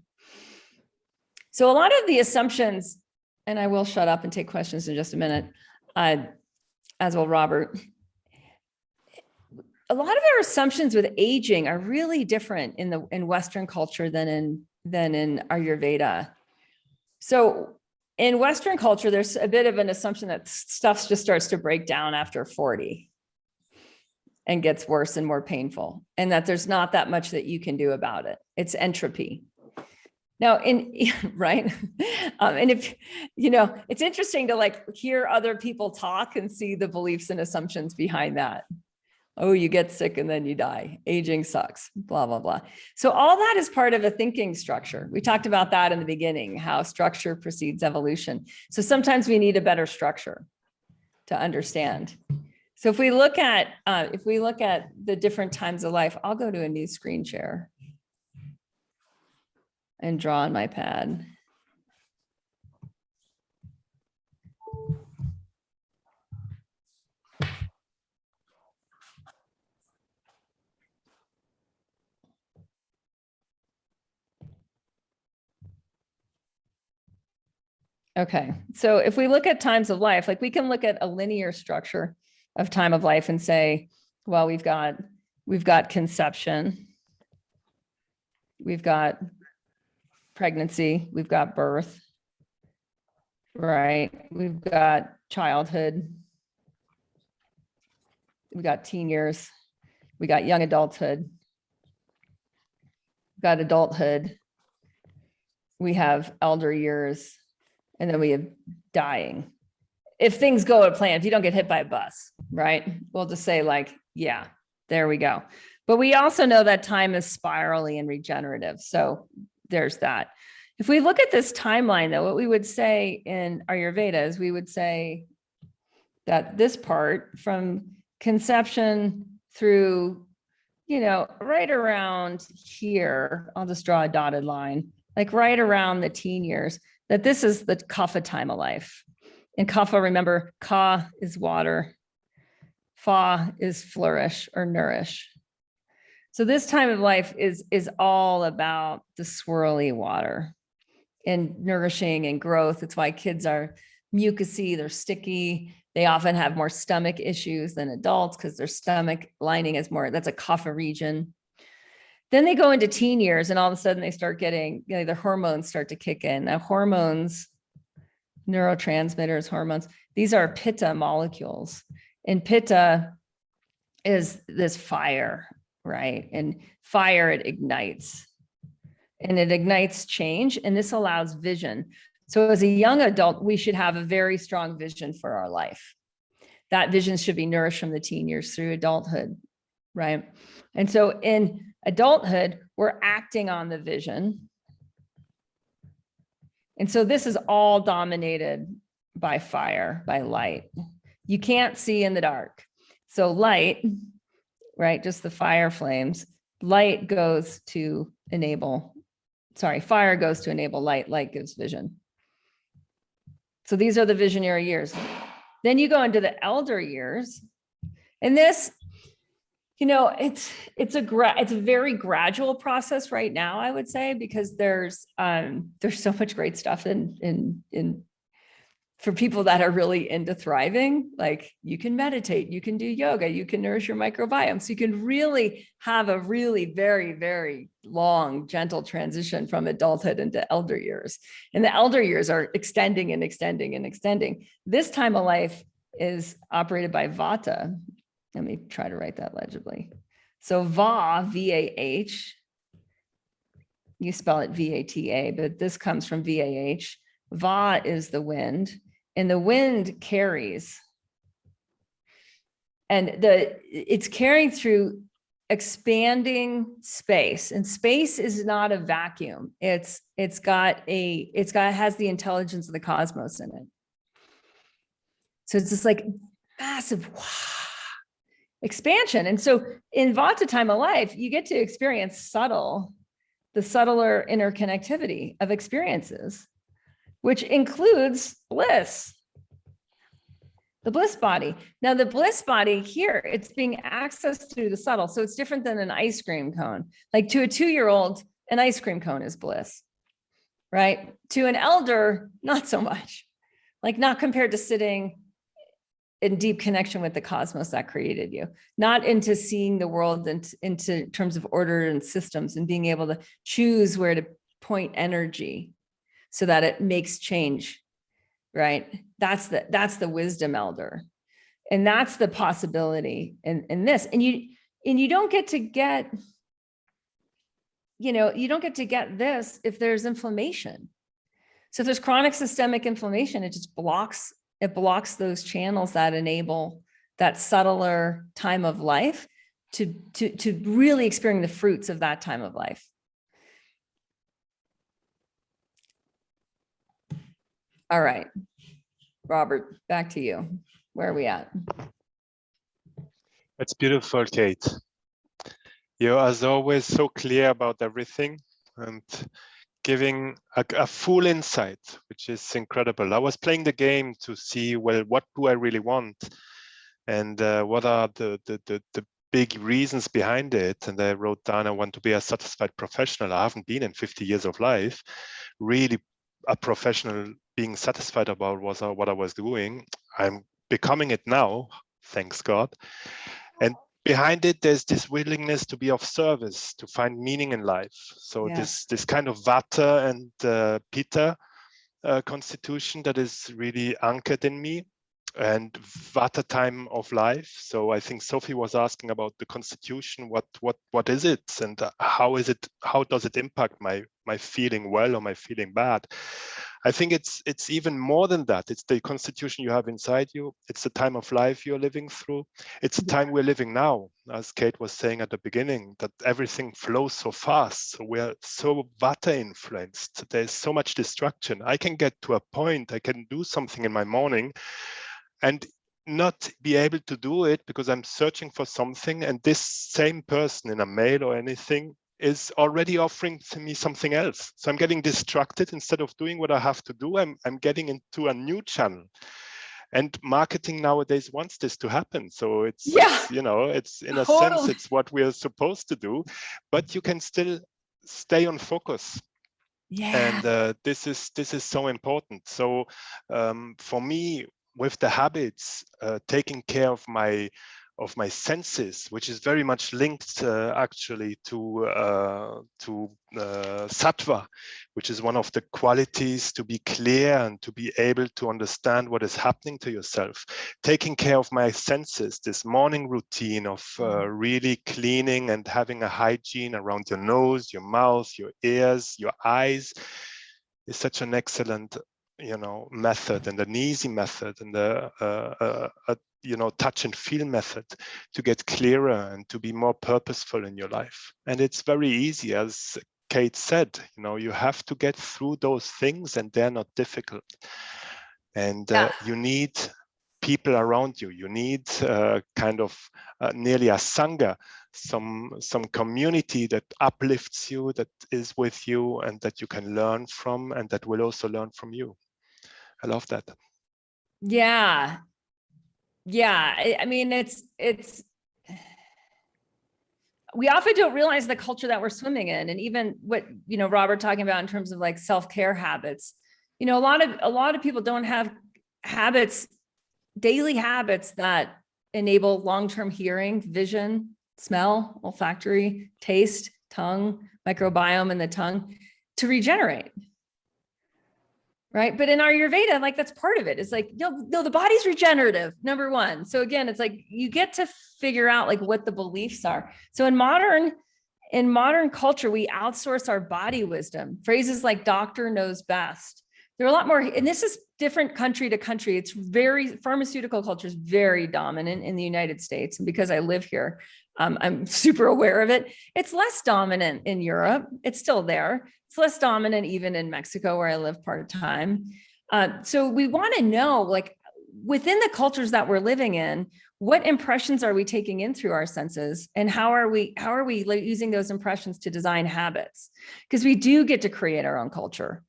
[SPEAKER 1] So a lot of the assumptions, and I will shut up and take questions in just a minute, as will Robert. A lot of our assumptions with aging are really different in Western culture than in Ayurveda. So in Western culture, there's a bit of an assumption that stuff just starts to break down after 40 and gets worse and more painful, and that there's not that much that you can do about it. It's entropy. Now, right. And if, it's interesting to like hear other people talk and see the beliefs and assumptions behind that. Oh, you get sick and then you die. Aging sucks, blah, blah, blah. So all that is part of a thinking structure. We talked about that in the beginning, how structure precedes evolution. So sometimes we need a better structure to understand. So if we look at the different times of life, I'll go to a new screen share and draw on my pad. Okay, so if we look at times of life, like we can look at a linear structure of time of life and say, well, we've got conception, we've got pregnancy, we've got birth, right? We've got childhood, we've got teen years, we got young adulthood, we've got adulthood, we have elder years, and then we have dying. If things go to plan, if you don't get hit by a bus, right? We'll just say like, yeah, there we go. But we also know that time is spirally and regenerative. So there's that. If we look at this timeline though, what we would say in Ayurveda is we would say that this part from conception through, right around here, I'll just draw a dotted line, like right around the teen years, that this is the kapha time of life. In kapha, remember, ka is water, fa is flourish or nourish. So this time of life is all about the swirly water and nourishing and growth. It's why kids are mucousy, they're sticky. They often have more stomach issues than adults because their stomach lining is more, that's a kapha region. Then they go into teen years and all of a sudden they start getting, the hormones start to kick in. Now hormones, neurotransmitters, hormones, these are Pitta molecules. And Pitta is this fire, right? And fire, it ignites. And it ignites change. And this allows vision. So as a young adult, we should have a very strong vision for our life. That vision should be nourished from the teen years through adulthood, right? And so in adulthood, we're acting on the vision. And so this is all dominated by fire, by light. You can't see in the dark. So light, right, just the fire flames, light goes to enable, fire goes to enable light, light gives vision. So these are the visionary years. Then you go into the elder years. And this, it's a very gradual process right now, I would say, because there's so much great stuff in for people that are really into thriving. Like you can meditate, you can do yoga, you can nourish your microbiome. So you can really have a really very, very long, gentle transition from adulthood into elder years. And the elder years are extending and extending and extending. This time of life is operated by Vata. Let me try to write that legibly. So Va, V-A-H, you spell it V-A-T-A, but this comes from V-A-H. Va is the wind, and the wind carries. And it's carrying through expanding space, and space is not a vacuum. It has the intelligence of the cosmos in it. So it's just like massive expansion. And so in Vata time of life, you get to experience the subtler interconnectivity of experiences, which includes bliss, the bliss body. Now the bliss body here, it's being accessed through the subtle. So it's different than an ice cream cone. Like to a 2-year-old, an ice cream cone is bliss, right? To an elder, not so much, like not compared to sitting in deep connection with the cosmos that created you, not into seeing the world into terms of order and systems and being able to choose where to point energy so that it makes change, right? That's the wisdom elder. And that's the possibility in this. And you don't get to get, you don't get to get this if there's inflammation. So if there's chronic systemic inflammation, it blocks those channels that enable that subtler time of life to really experience the fruits of that time of life. All right, Robert, back to you. Where are we at?
[SPEAKER 3] It's beautiful, Kate. You're, as always, so clear about everything and giving a full insight, which is incredible. I was playing the game to see, well, what do I really want? And what are the big reasons behind it? And I wrote down, I want to be a satisfied professional. I haven't been in 50 years of life, really a professional being satisfied about what I was doing. I'm becoming it now, thanks God. And behind it, there's this willingness to be of service, to find meaning in life. So this kind of Vata and Pitta constitution that is really anchored in me, and Vata time of life. So I think Sophie was asking about the constitution. What is it, and how is it? How does it impact my feeling well or my feeling bad? I think it's even more than that. It's the constitution you have inside you. It's the time of life you're living through. It's the time we're living now, as Kate was saying at the beginning, that everything flows so fast. So we're so Vata influenced. There's so much distraction. I can get to a point, I can do something in my morning and not be able to do it because I'm searching for something, and this same person in a mail or anything is already offering to me something else. So I'm getting distracted. Instead of doing what I have to do, I'm getting into a new channel. And marketing nowadays wants this to happen. So it's in a sense, it's what we're supposed to do, but you can still stay on focus.
[SPEAKER 1] Yeah.
[SPEAKER 3] And this is so important. So for me, with the habits, taking care of my senses, which is very much linked actually to sattva, which is one of the qualities to be clear and to be able to understand what is happening to yourself. Taking care of my senses, this morning routine of really cleaning and having a hygiene around your nose, your mouth, your ears, your eyes, is such an excellent method, and an easy method, and a touch and feel method to get clearer and to be more purposeful in your life. And it's very easy, as Kate said, you have to get through those things, and they're not difficult. And you need people around you. You need nearly a sangha, some community that uplifts you, that is with you, and that you can learn from, and that will also learn from you. I love that.
[SPEAKER 1] Yeah. I mean, it's we often don't realize the culture that we're swimming in, and even what Robert talking about in terms of like self-care habits. A lot of people don't have habits, daily habits that enable long-term hearing, vision, smell, olfactory, taste, tongue, microbiome in the tongue to regenerate. Right. But in Ayurveda, like that's part of it. It's like, the body's regenerative, number one. So again, it's like you get to figure out like what the beliefs are. So in modern culture, we outsource our body wisdom. Phrases like doctor knows best. There are a lot more, and this is different country to country. It's pharmaceutical culture is very dominant in the United States. And because I live here, I'm super aware of it. It's less dominant in Europe. It's still there. It's less dominant even in Mexico, where I live part-time. So we want to know, like, within the cultures that we're living in, what impressions are we taking in through our senses, and how are we using those impressions to design habits? Because we do get to create our own culture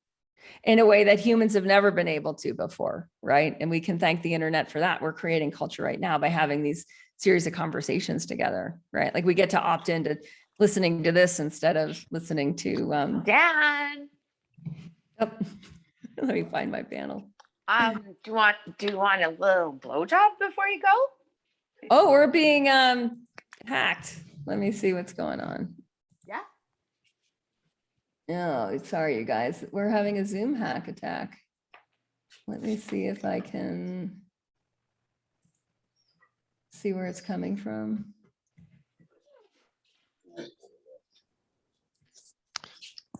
[SPEAKER 1] in a way that humans have never been able to before, right? And we can thank the internet for that. We're creating culture right now by having these series of conversations together, right? Like we get to opt into listening to this instead of listening to Dad. Yep. Let me find my panel.
[SPEAKER 2] Do you want a little blowjob before you go?
[SPEAKER 1] Oh, we're being hacked. Let me see what's going on.
[SPEAKER 2] Yeah.
[SPEAKER 1] No, sorry, you guys. We're having a Zoom hack attack. Let me see if I can see where it's coming from.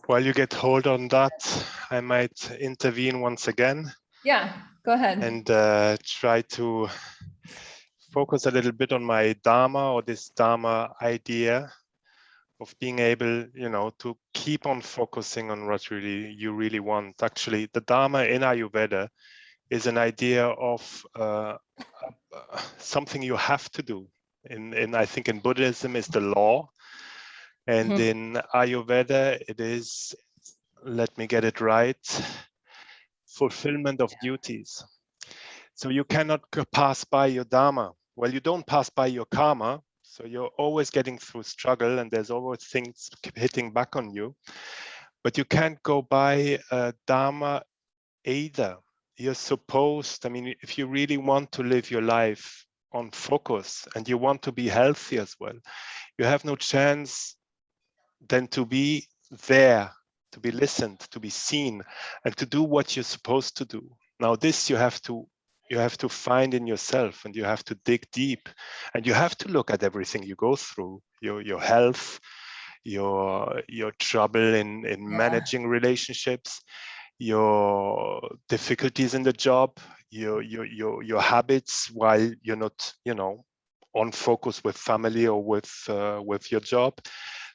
[SPEAKER 3] While you get hold on that, I might intervene once again.
[SPEAKER 1] Yeah, go ahead.
[SPEAKER 3] And try to focus a little bit on my Dharma, or this Dharma idea of being able, to keep on focusing on what you really want. Actually, the Dharma in Ayurveda is an idea of something you have to do. I think in Buddhism is the law, and in Ayurveda it is, let me get it right, fulfillment of duties. So you cannot pass by your Dharma. Well, you don't pass by your karma, so you're always getting through struggle, and there's always things hitting back on you. But you can't go by Dharma either. You're supposed, if you really want to live your life on focus and you want to be healthy as well, you have no chance than to be there, to be listened, to be seen, and to do what you're supposed to do. Now, this you have to find in yourself, and you have to dig deep, and you have to look at everything you go through, your health, your trouble in managing relationships, your difficulties in the job, your habits while you're not, on focus with family or with your job.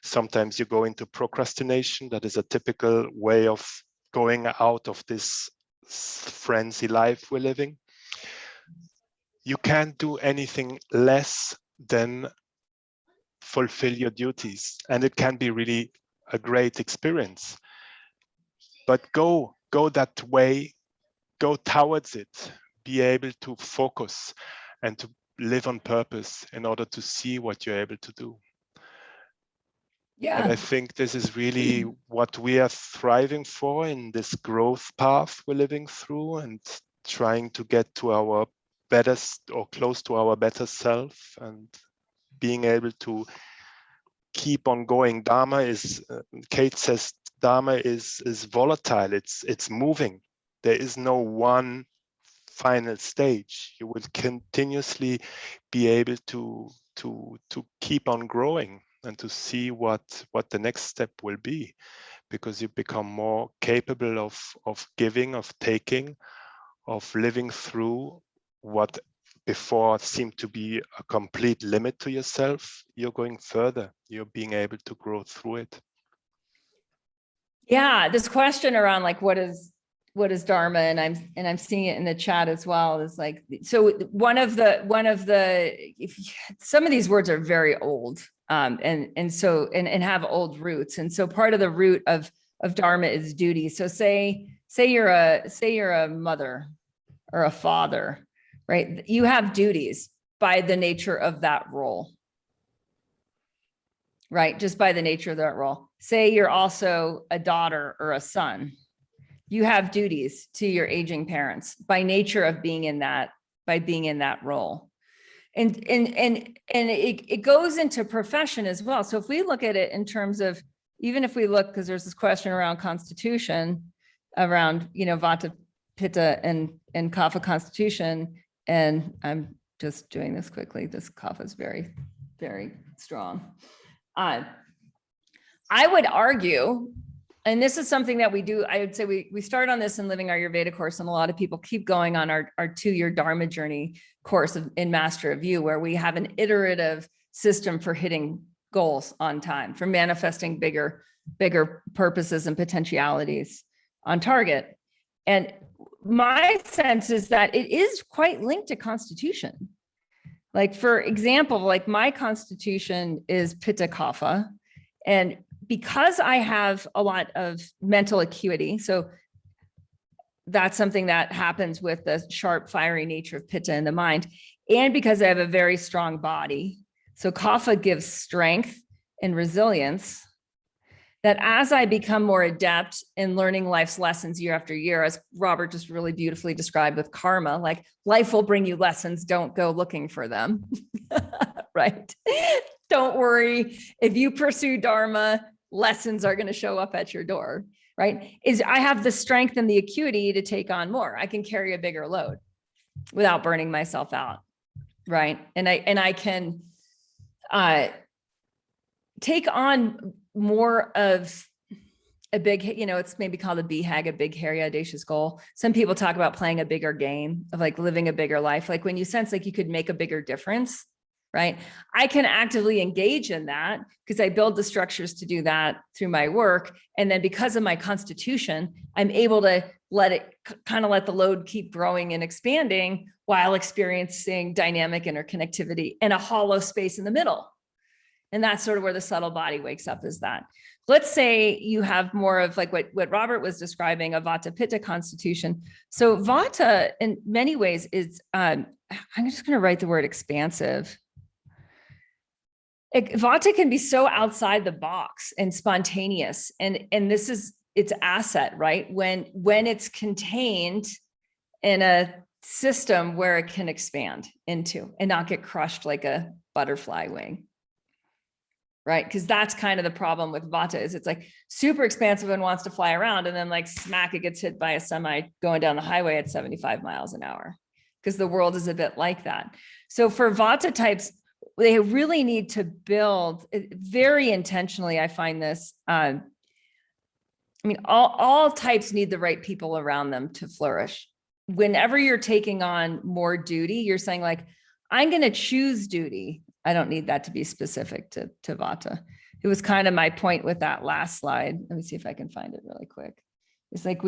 [SPEAKER 3] Sometimes you go into procrastination. That is a typical way of going out of this frenzy life we're living. You can't do anything less than fulfill your duties, and it can be really a great experience. But go that way, go towards it, be able to focus and to live on purpose in order to see what you're able to do.
[SPEAKER 1] Yeah.
[SPEAKER 3] And I think this is really what we are thriving for in this growth path we're living through, and trying to get to our better, or close to our better self, and being able to keep on going. Dharma is, Kate says, Dharma is volatile. It's moving. There is no one final stage. You will continuously be able to keep on growing, and to see what the next step will be, because you become more capable of giving, of taking, of living through what before seemed to be a complete limit to yourself. You're going further. You're being able to grow through it.
[SPEAKER 1] Yeah, this question around like what is Dharma, and I'm seeing it in the chat as well, is like, so one of the some of these words are very old, and so have old roots, and so part of the root of Dharma is duty. So say you're a mother or a father, right? You have duties by the nature of that role. Right, just by the nature of that role. Say you're also a daughter or a son. You have duties to your aging parents by nature of being in that, by being in that role. And it goes into profession as well. So if we look at it in terms of, even if we look, because there's this question around constitution, around, Vata, Pitta, and Kapha constitution. And I'm just doing this quickly. This Kapha is very, very strong. I would argue, and this is something that we do, I would say we start on this in Living Ayurveda course, and a lot of people keep going on our 2-year Dharma journey course in Master of You, where we have an iterative system for hitting goals on time, for manifesting bigger purposes and potentialities on target. And my sense is that it is quite linked to constitution. Like, for example, like my constitution is Pitta Kapha, and because I have a lot of mental acuity, so that's something that happens with the sharp, fiery nature of Pitta in the mind, and because I have a very strong body, so Kapha gives strength and resilience, that as I become more adept in learning life's lessons year after year, as Robert just really beautifully described with karma, like life will bring you lessons, don't go looking for them, right? Don't worry. If you pursue Dharma, lessons are going to show up at your door, right? Is I have the strength and the acuity to take on more. I can carry a bigger load without burning myself out, right? And I can take on more of a big, it's maybe called a BHAG, a big, hairy, audacious goal. Some people talk about playing a bigger game of like living a bigger life. Like when you sense like you could make a bigger difference, right? I can actively engage in that because I build the structures to do that through my work. And then because of my constitution, I'm able to let the load keep growing and expanding while experiencing dynamic interconnectivity in a hollow space in the middle. And that's sort of where the subtle body wakes up, is that. Let's say you have more of like what Robert was describing, a Vata Pitta constitution. So Vata in many ways is, I'm just going to write the word expansive. Vata can be so outside the box and spontaneous. And this is its asset, right? When it's contained in a system where it can expand into and not get crushed like a butterfly wing. Right? Because that's kind of the problem with Vata, is it's like super expansive and wants to fly around, and then like smack, it gets hit by a semi going down the highway at 75 miles an hour, because the world is a bit like that. So for Vata types, they really need to build very intentionally. I find this, all types need the right people around them to flourish. Whenever you're taking on more duty, you're saying like, I'm going to choose duty. I don't need that to be specific to Vata. It was kind of my point with that last slide. Let me see if I can find it really quick. It's like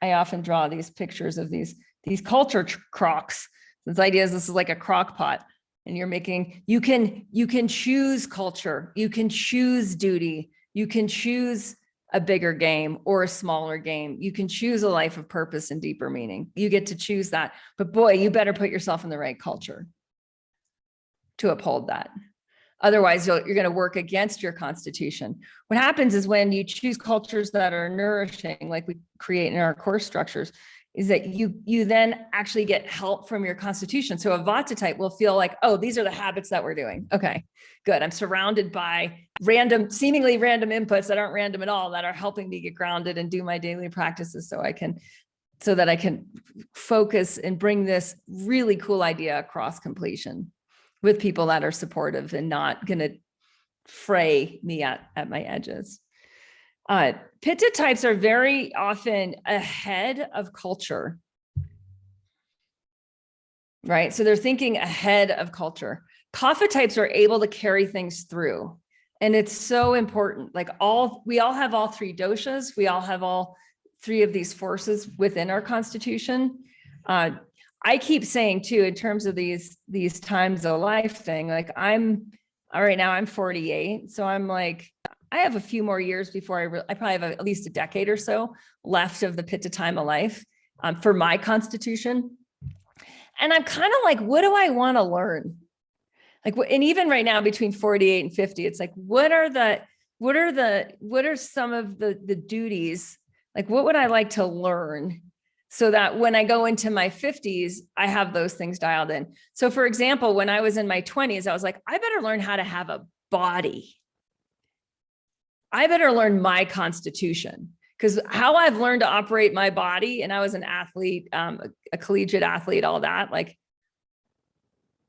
[SPEAKER 1] I often draw these pictures of these culture crocs. This idea is this is like a crock pot, and you can choose culture, you can choose duty, you can choose a bigger game or a smaller game. You can choose a life of purpose and deeper meaning. You get to choose that. But boy, you better put yourself in the right culture to uphold that. Otherwise, you're going to work against your constitution. What happens is when you choose cultures that are nourishing, like we create in our course structures, is that you then actually get help from your constitution. So a Vata type will feel like, oh, these are the habits that we're doing. Okay, good. I'm surrounded by seemingly random inputs that aren't random at all, that are helping me get grounded and do my daily practices so that I can focus and bring this really cool idea across completion with people that are supportive and not going to fray me at my edges. Pitta types are very often ahead of culture, right? So they're thinking ahead of culture. Kapha types are able to carry things through. And it's so important. Like we all have all three doshas. We all have all three of these forces within our constitution. I keep saying too, in terms of these times of life thing, like right now I'm 48. So I'm like, I have a few more years before I probably have at least a decade or so left of the Pitta time of life for my constitution. And I'm kind of like, what do I want to learn? Like, and even right now between 48 and 50, it's like, what are some of the duties? Like, what would I like to learn so that when I go into my 50s, I have those things dialed in. So for example, when I was in my 20s, I was like, I better learn how to have a body. I better learn my constitution, because how I've learned to operate my body, and I was an athlete, a collegiate athlete, all that, like,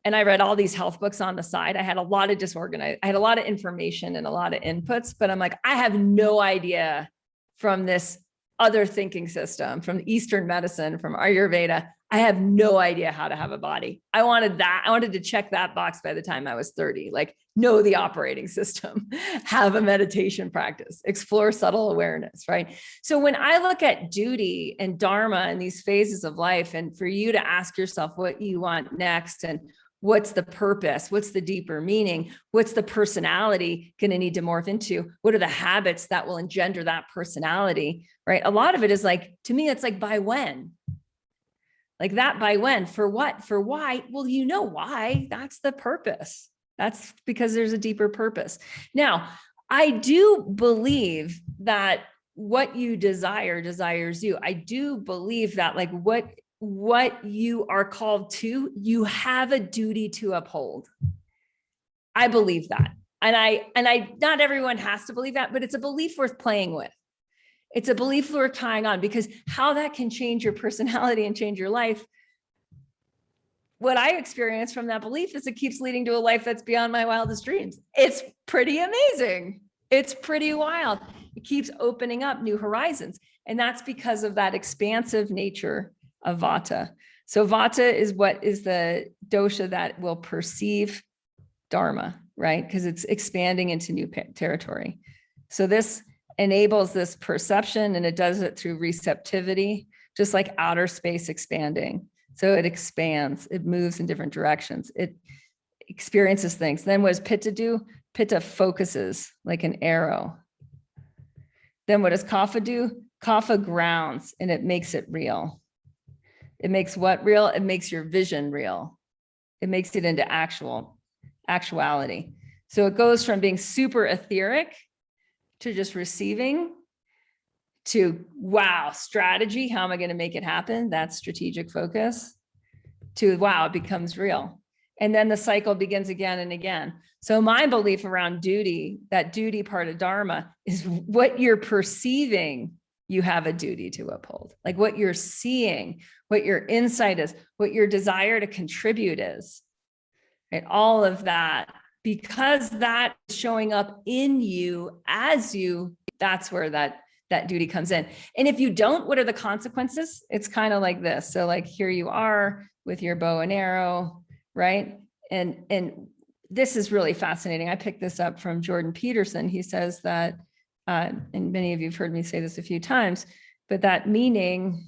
[SPEAKER 1] and I read all these health books on the side. I had a lot of I had a lot of information and a lot of inputs, but I'm like, I have no idea from this other thinking system, from Eastern medicine, from Ayurveda. I have no idea how to have a body. I wanted to check that box by the time I was 30, like know the operating system, have a meditation practice, explore subtle awareness, right? So when I look at duty and Dharma and these phases of life, and for you to ask yourself what you want next, and what's the purpose? What's the deeper meaning? What's the personality going to need to morph into? What are the habits that will engender that personality, right? A lot of it is like, to me, it's like, by when? Like that by when? For what? For why? Well, you know why. That's the purpose. That's because there's a deeper purpose. Now, I do believe that what you desire desires you. I do believe that like what you are called to, you have a duty to uphold. I believe that. And I not everyone has to believe that, but it's a belief worth playing with. It's a belief worth tying on, because how that can change your personality and change your life. What I experience from that belief is it keeps leading to a life that's beyond my wildest dreams. It's pretty amazing. It's pretty wild. It keeps opening up new horizons. And that's because of that expansive nature of Vata. So Vata is what is the dosha that will perceive Dharma, right? Because it's expanding into new territory. So this enables this perception, and it does it through receptivity, just like outer space expanding. So it expands, it moves in different directions. It experiences things. Then what does Pitta do? Pitta focuses like an arrow. Then what does Kapha do? Kapha grounds, and it makes it real. It makes what real? It makes your vision real. It makes it into actuality. So it goes from being super etheric to just receiving to, wow, strategy. How am I going to make it happen? That's strategic focus. To, wow, it becomes real. And then the cycle begins again and again. So my belief around duty, that duty part of Dharma, is what you're perceiving, you have a duty to uphold. Like what you're seeing, what your insight is, what your desire to contribute is, right? All of that, because that is showing up in you as you, that's where that duty comes in. And if you don't, what are the consequences? It's kind of like this. So like here you are with your bow and arrow, right? And this is really fascinating. I picked this up from Jordan Peterson. He says that, and many of you have heard me say this a few times, but that meaning,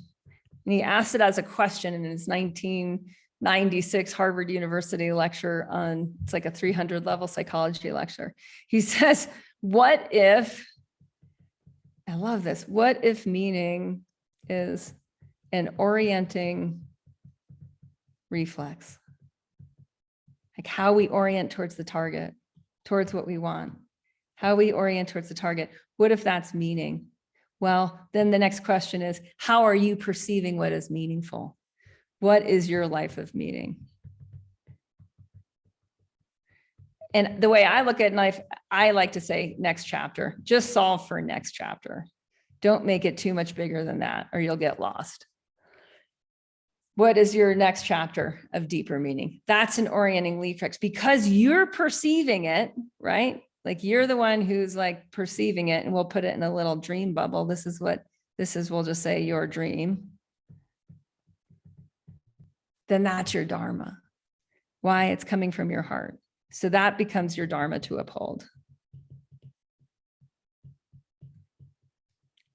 [SPEAKER 1] and he asked it as a question in his 1996 Harvard University lecture on, it's like a 300 level psychology lecture. He says, what if, I love this, what if meaning is an orienting reflex? Like how we orient towards the target, towards what we want, how we orient towards the target. What if that's meaning? Well, then the next question is, how are you perceiving what is meaningful? What is your life of meaning? And the way I look at life, I like to say next chapter, just solve for next chapter. Don't make it too much bigger than that, or you'll get lost. What is your next chapter of deeper meaning? That's an orienting reflex, because you're perceiving it, right? Like you're the one who's like perceiving it, and we'll put it in a little dream bubble. This is, we'll just say your dream. Then that's your Dharma. Why? It's coming from your heart. So that becomes your Dharma to uphold.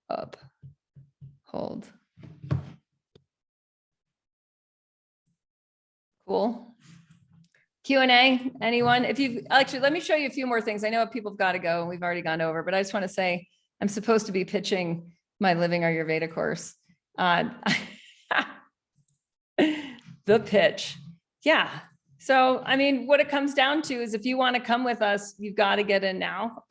[SPEAKER 1] Uphold. Cool. Q&A, anyone? If you actually, let me show you a few more things. I know people have got to go, and we've already gone over, but I just want to say I'm supposed to be pitching my Living Ayurveda course. The pitch. Yeah. So, I mean, what it comes down to is if you want to come with us, you've got to get in now.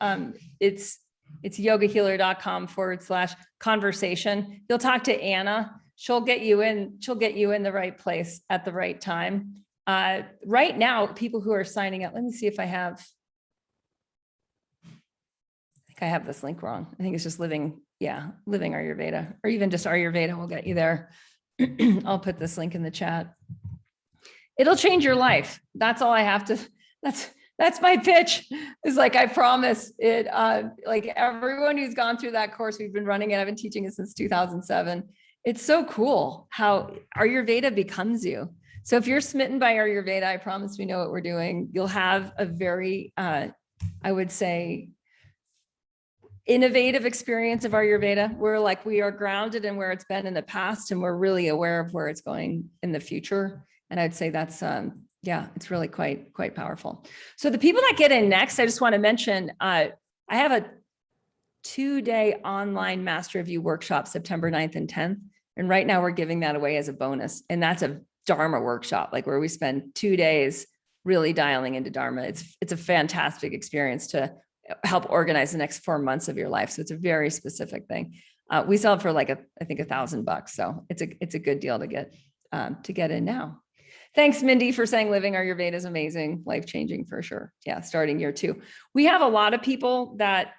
[SPEAKER 1] It's yogahealer.com/conversation. You'll talk to Anna. She'll get you in the right place at the right time. Right now, people who are signing up, let me see if I have this link wrong. I think it's just Living Ayurveda, or even just Ayurveda will get you there. I'll put this link in the chat. It'll change your life. That's all I have to, that's my pitch. It's like, I promise it, like everyone who's gone through that course, we've been running it. I've been teaching it since 2007. It's so cool how Ayurveda becomes you. So if you're smitten by Ayurveda, I promise we know what we're doing. You'll have a very, I would say, innovative experience of Ayurveda. We are grounded in where it's been in the past, and we're really aware of where it's going in the future. And I'd say that's, it's really quite powerful. So the people that get in next, I just want to mention, I have a 2-day online Master of You workshop, September 9th and 10th. And right now we're giving that away as a bonus. And that's a Dharma workshop, like where we spend 2 days really dialing into Dharma. It's a fantastic experience to help organize the next 4 months of your life. So it's a very specific thing. We sell it for like I think $1,000. So it's a good deal to get in now. Thanks, Mindy, for saying living Ayurveda is amazing, life-changing for sure. Yeah, starting year 2. We have a lot of people that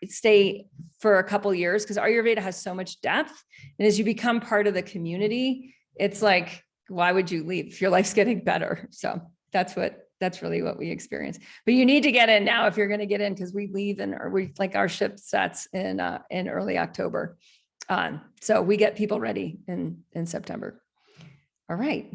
[SPEAKER 1] stay for a couple years because Ayurveda has so much depth. And as you become part of the community, it's like, why would you leave if your life's getting better? So that's really what we experience. But you need to get in now if you're going to get in, because we leave our ship sets in early October. So we get people ready in September. All right.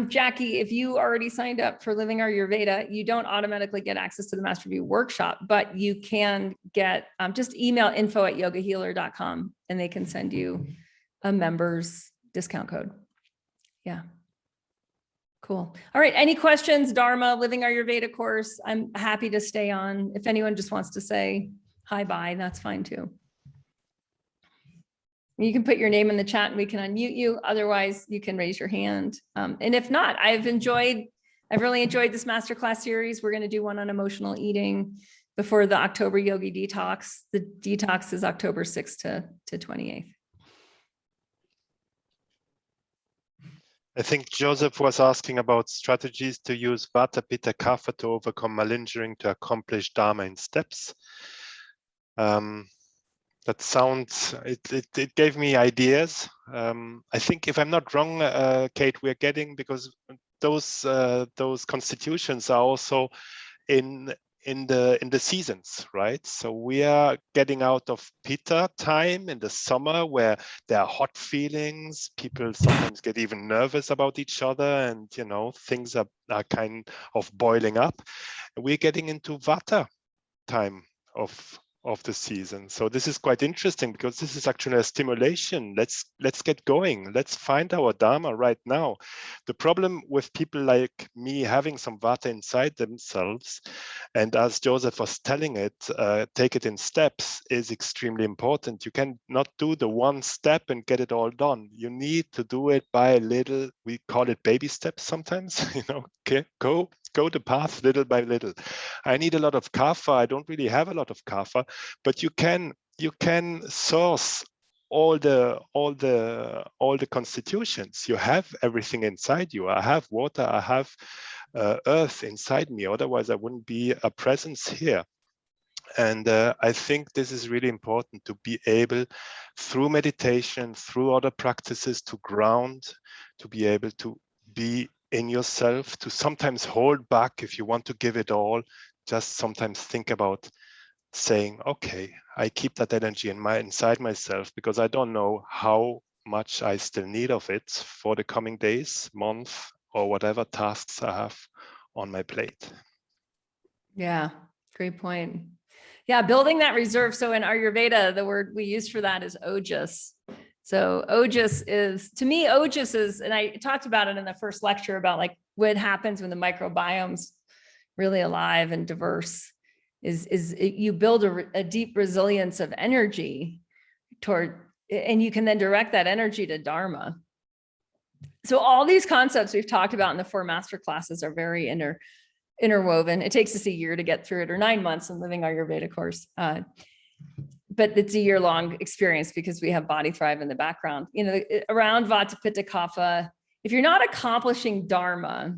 [SPEAKER 1] Jackie, if you already signed up for Living Ayurveda, you don't automatically get access to the Master Review Workshop, but you can get, just email info@yogahealer.com and they can send you a member's discount code. Yeah. Cool. All right. Any questions? Dharma, Living Ayurveda course. I'm happy to stay on. If anyone just wants to say hi, bye, that's fine too. You can put your name in the chat and we can unmute you. Otherwise, you can raise your hand. And if not, I've really enjoyed this masterclass series. We're going to do one on emotional eating before the October Yogi Detox. The detox is October 6th to 28th.
[SPEAKER 3] I think Joseph was asking about strategies to use Vata, Pitta, Kapha to overcome malingering to accomplish Dharma in steps. That sounds, it gave me ideas. I think if I'm not wrong, Kate, we're getting, because those constitutions are also in the seasons, right? So we are getting out of Pitta time in the summer where there are hot feelings. People sometimes get even nervous about each other, and things are kind of boiling up. We're getting into Vata time of the season. So this is quite interesting because this is actually a stimulation. Let's get going. Let's find our Dharma right now. The problem with people like me having some Vata inside themselves, and as Joseph was telling it, take it in steps is extremely important. You can not do the one step and get it all done. You need to do it by little, we call it baby steps sometimes, okay, go the path little by little. I need a lot of Kapha. I don't really have a lot of Kapha, but you can source all the constitutions. You have everything inside you. I have water. I have earth inside me. Otherwise, I wouldn't be a presence here. And I think this is really important, to be able, through meditation, through other practices, to ground, to be able to be in yourself, to sometimes hold back if you want to give it all. Just sometimes think about saying, okay, I keep that energy inside myself because I don't know how much I still need of it for the coming days, month, or whatever tasks I have on my plate. Yeah,
[SPEAKER 1] Great point. Yeah, building that reserve. So in Ayurveda, the word we use for that is ojas. So ojas is, to me, ojas is, and I talked about it in the first lecture about like what happens when the microbiome's really alive and diverse, is you build a deep resilience of energy toward, and you can then direct that energy to Dharma. So all these concepts we've talked about in the 4 master classes are very interwoven. It takes us a year to get through it, or 9 months in Living Ayurveda course. But it's a year-long experience because we have Body Thrive in the background. Around Vata, Pitta, Kapha, if you're not accomplishing Dharma,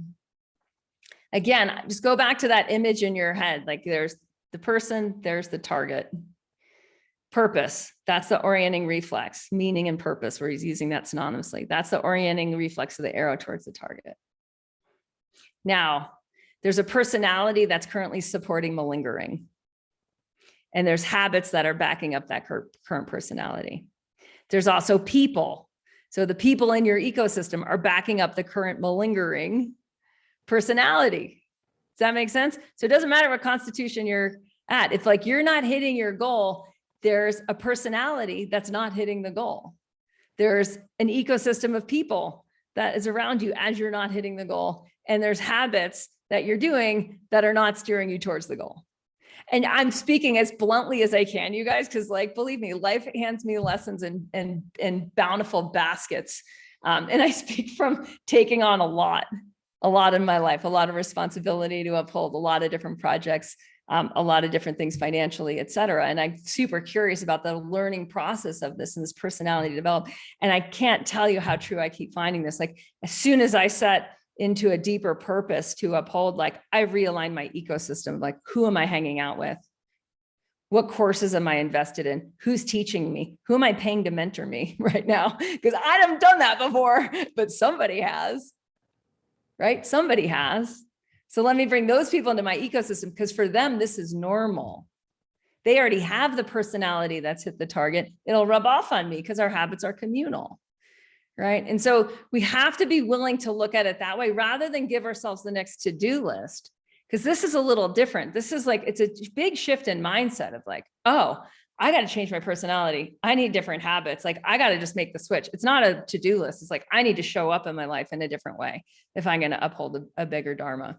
[SPEAKER 1] again, just go back to that image in your head. Like there's the person, there's the target. Purpose, that's the orienting reflex. Meaning and purpose, where he's using that synonymously. That's the orienting reflex of the arrow towards the target. Now, there's a personality that's currently supporting malingering. And there's habits that are backing up that current personality. There's also people. So the people in your ecosystem are backing up the current malingering personality. Does that make sense? So it doesn't matter what constitution you're at. If like you're not hitting your goal, there's a personality that's not hitting the goal. There's an ecosystem of people that is around you as you're not hitting the goal. And there's habits that you're doing that are not steering you towards the goal. And I'm speaking as bluntly as I can, you guys, because like, believe me, life hands me lessons in bountiful baskets. And I speak from taking on a lot in my life, a lot of responsibility to uphold, a lot of different projects, a lot of different things financially, et cetera. And I'm super curious about the learning process of this and this personality development. And I can't tell you how true I keep finding this. Like as soon as I set into a deeper purpose to uphold, like I realign my ecosystem, like who am I hanging out with? What courses am I invested in? Who's teaching me? Who am I paying to mentor me right now? Because I haven't done that before, but somebody has, right? Somebody has. So let me bring those people into my ecosystem because for them, this is normal. They already have the personality that's hit the target. It'll rub off on me because our habits are communal, right? And so we have to be willing to look at it that way rather than give ourselves the next to-do list. Because this is a little different. This is like, it's a big shift in mindset of like, oh, I got to change my personality. I need different habits. Like, I got to just make the switch. It's not a to-do list. It's like, I need to show up in my life in a different way if I'm going to uphold a bigger Dharma.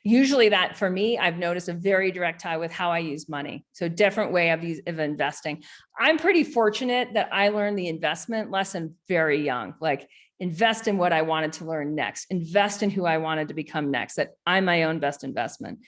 [SPEAKER 1] Usually that for me, I've noticed a very direct tie with how I use money. So different way of investing. I'm pretty fortunate that I learned the investment lesson very young. Like, invest in what I wanted to learn next, invest in who I wanted to become next, that I'm my own best investment.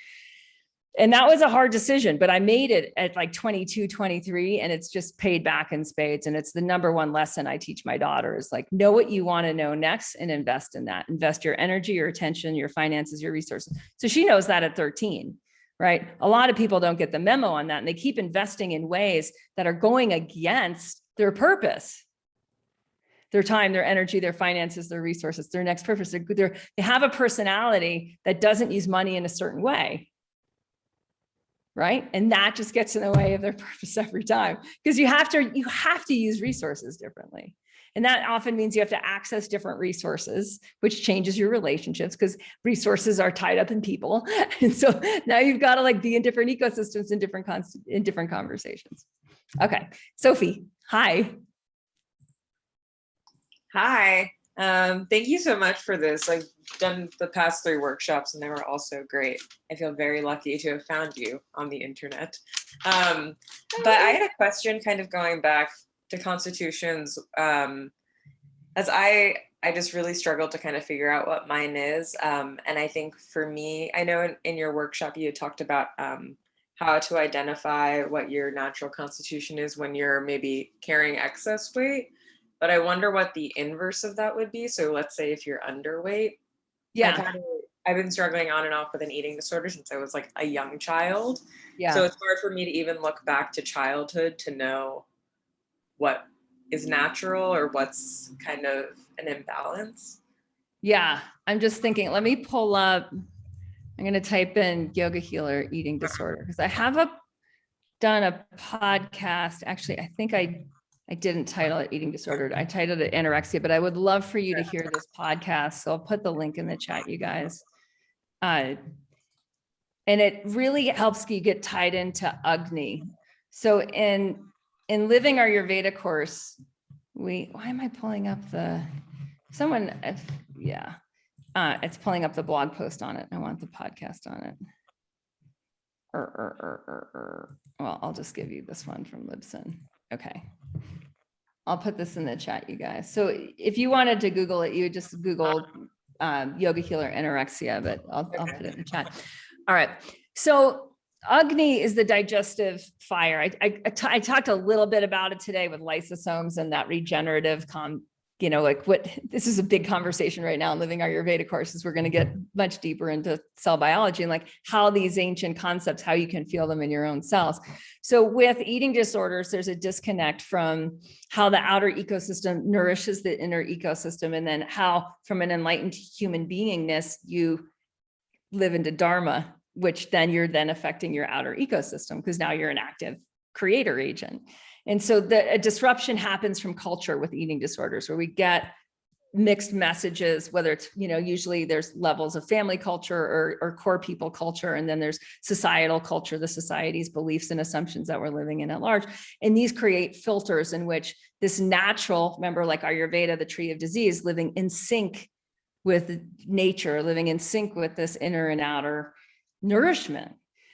[SPEAKER 1] And that was a hard decision, but I made it at like 22, 23, and it's just paid back in spades. And it's the number one lesson I teach my daughters, like know what you want to know next and invest in that. Invest your energy, your attention, your finances, your resources. So she knows that at 13, right? A lot of people don't get the memo on that, and they keep investing in ways that are going against their purpose. Their time, their energy, their finances, their resources, their next purpose. They have a personality that doesn't use money in a certain way, right? And that just gets in the way of their purpose every time because you have to use resources differently. And that often means you have to access different resources, which changes your relationships because resources are tied up in people. And so now you've got to like be in different ecosystems in different conversations. Okay, Sophie, hi.
[SPEAKER 4] Hi, thank you so much for this. I've done the past 3 workshops and they were also great. I feel very lucky to have found you on the internet. But I had a question kind of going back to constitutions, as I just really struggled to kind of figure out what mine is. And I think for me, I know in your workshop you had talked about how to identify what your natural constitution is when you're maybe carrying excess weight. But I wonder what the inverse of that would be. So let's say if you're underweight.
[SPEAKER 1] Yeah.
[SPEAKER 4] I've been struggling on and off with an eating disorder since I was like a young child.
[SPEAKER 1] Yeah.
[SPEAKER 4] So it's hard for me to even look back to childhood to know what is natural or what's kind of an imbalance.
[SPEAKER 1] Yeah. I'm just thinking, let me pull up, I'm going to type in yoga healer eating disorder because I have done a podcast. Actually, I think I didn't title it eating disorder. I titled it anorexia, but I would love for you to hear this podcast. So I'll put the link in the chat, you guys. And it really helps you get tied into Agni. So in Living Our Ayurveda course, why am I pulling up it's pulling up the blog post on it. I want the podcast on it. Well, I'll just give you this one from Libsyn. Okay. I'll put this in the chat, you guys. So if you wanted to Google it, you would just Google yoga healer anorexia, but I'll put it in the chat. All right. So Agni is the digestive fire. I talked a little bit about it today with lysosomes and that regenerative this is a big conversation right now in Living Our Ayurveda courses. We're going to get much deeper into cell biology and like how these ancient concepts, how you can feel them in your own cells. So with eating disorders, there's a disconnect from how the outer ecosystem nourishes the inner ecosystem, and then how from an enlightened human beingness, you live into Dharma, which then you're affecting your outer ecosystem because now you're an active creator agent. And so a disruption happens from culture with eating disorders where we get mixed messages, whether it's, usually there's levels of family culture or core people culture. And then there's societal culture, the society's beliefs and assumptions that we're living in at large. And these create filters in which this natural, remember like Ayurveda, the tree of disease, living in sync with nature, living in sync with this inner and outer nourishment.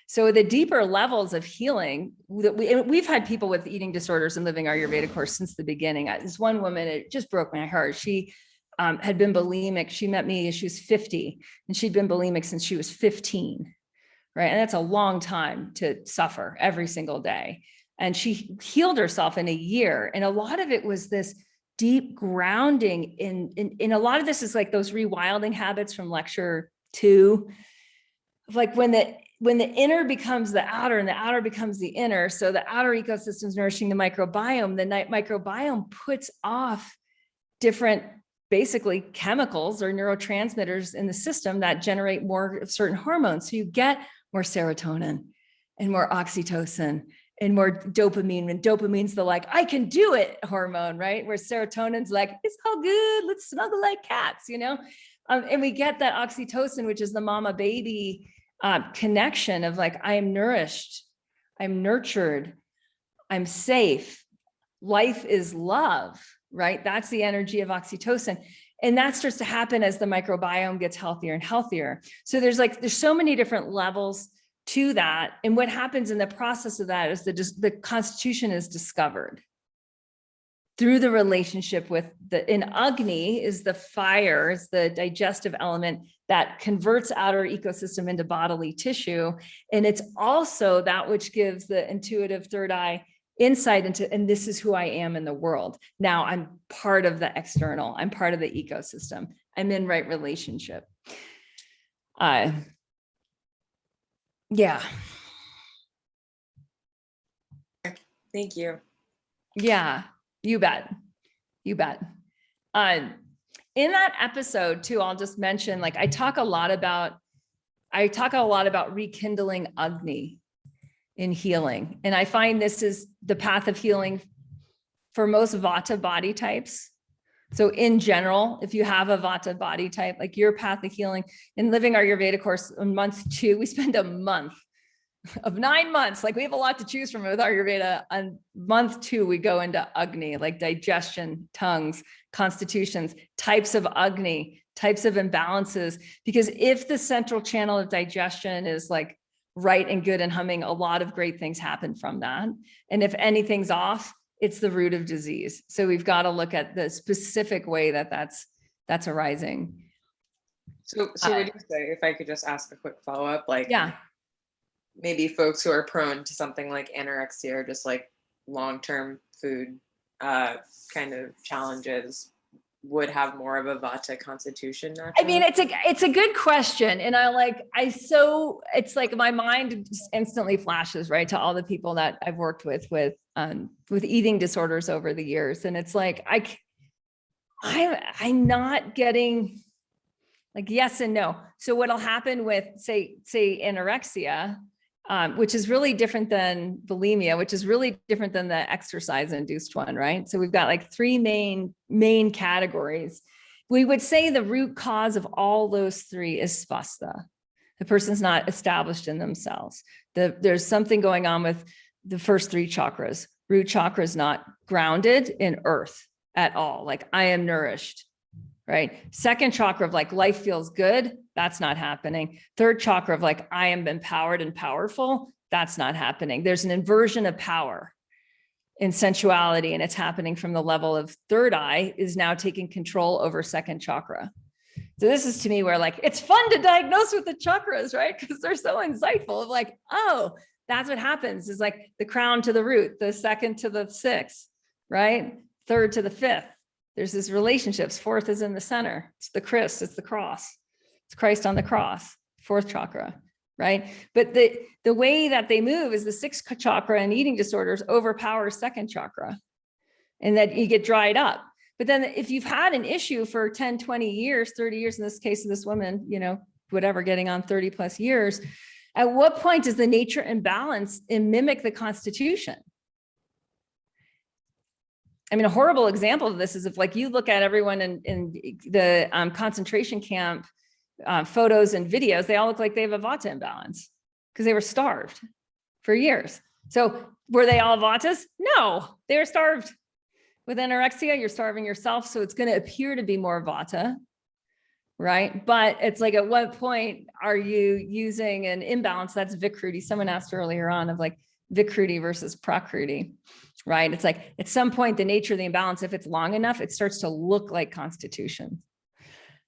[SPEAKER 1] So the deeper levels of healing that we've had people with eating disorders and Living Our Ayurveda course since the beginning. This one woman, it just broke my heart. She had been bulimic. She met me, she was 50, and she'd been bulimic since she was 15. right? And that's a long time to suffer every single day. And she healed herself in a year. And a lot of it was this deep grounding in a lot of this is like those rewilding habits from lecture 2, like when the inner becomes the outer and the outer becomes the inner. So the outer ecosystem is nourishing the microbiome. The night microbiome puts off different, basically chemicals or neurotransmitters in the system that generate more of certain hormones. So you get more serotonin and more oxytocin and more dopamine. And dopamine's the like, I can do it hormone, right? Where serotonin's like, it's all good. Let's snuggle like cats, you know? And we get that oxytocin, which is the mama baby connection of like, I am nourished, I'm nurtured, I'm safe. Life is love, right? That's the energy of oxytocin. And that starts to happen as the microbiome gets healthier and healthier. So there's so many different levels to that. And what happens in the process of that is the constitution is discovered through the relationship with in Agni is the fire, is the digestive element that converts outer ecosystem into bodily tissue. And it's also that which gives the intuitive third eye insight into, and this is who I am in the world. Now I'm part of the external, I'm part of the ecosystem. I'm in right relationship. Yeah.
[SPEAKER 4] Thank you.
[SPEAKER 1] Yeah, you bet. You bet. In that episode too, I'll just mention, like, I talk a lot about rekindling Agni in healing. And I find this is the path of healing for most Vata body types. So in general, if you have a Vata body type, like your path of healing in Living Ayurveda course on month 2, we spend a month of 9 months. Like we have a lot to choose from with Ayurveda. On month 2, we go into Agni, like digestion, tongues, constitutions, types of Agni, types of imbalances. Because if the central channel of digestion is like right and good and humming, a lot of great things happen from that. And if anything's off, it's the root of disease. So we've got to look at the specific way that that's arising.
[SPEAKER 4] So would you say, if I could just ask a quick follow-up, like,
[SPEAKER 1] yeah,
[SPEAKER 4] maybe folks who are prone to something like anorexia or just like long-term food kind of challenges would have more of a Vata constitution naturally?
[SPEAKER 1] I mean, it's a good question. And it's like my mind just instantly flashes right to all the people that I've worked with eating disorders over the years. And it's like, I'm not getting like yes and no. So what'll happen with say anorexia, which is really different than bulimia, which is really different than the exercise induced one, right? So we've got like 3 main categories. We would say the root cause of all those 3 is spasta. The person's not established in themselves. There's something going on with the first 3 chakras. Root chakra is not grounded in earth at all. Like I am nourished, right? Second chakra of like life feels good. That's not happening. Third chakra of like, I am empowered and powerful. That's not happening. There's an inversion of power in sensuality, and it's happening from the level of third eye is now taking control over second chakra. So this is to me where like, it's fun to diagnose with the chakras, right? Because they're so insightful of like, oh, that's what happens is like the crown to the root, the second to the 6th, right? Third to the 5th. There's these relationships. 4th is in the center. It's the Christ, it's the cross. It's Christ on the cross, 4th chakra, right? But the way that they move is the 6th chakra in eating disorders overpowers 2nd chakra, and that you get dried up. But then if you've had an issue for 10, 20 years, 30 years, in this case of this woman, you know, whatever, getting on 30 plus years, at what point does the nature imbalance mimic the constitution? I mean, a horrible example of this is if like you look at everyone in the concentration camp photos and videos, they all look like they have a Vata imbalance because they were starved for years. So were they all Vatas? No, they were starved. With anorexia, you're starving yourself. So it's going to appear to be more Vata, right? But it's like, at what point are you using an imbalance? That's Vikruti. Someone asked earlier on of like Vikruti versus Prakruti, right? It's like at some point, the nature of the imbalance, if it's long enough, it starts to look like constitution.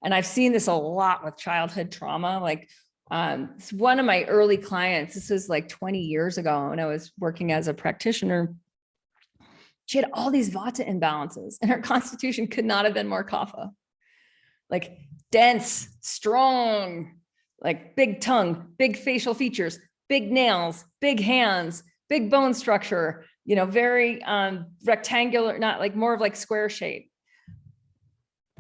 [SPEAKER 1] And I've seen this a lot with childhood trauma. Like, It's one of my early clients, this was like 20 years ago when I was working as a practitioner. She had all these vata imbalances and her constitution could not have been more kapha. Like dense, strong, like big tongue, big facial features, big nails, big hands, big bone structure, very rectangular, not like more of like square shape.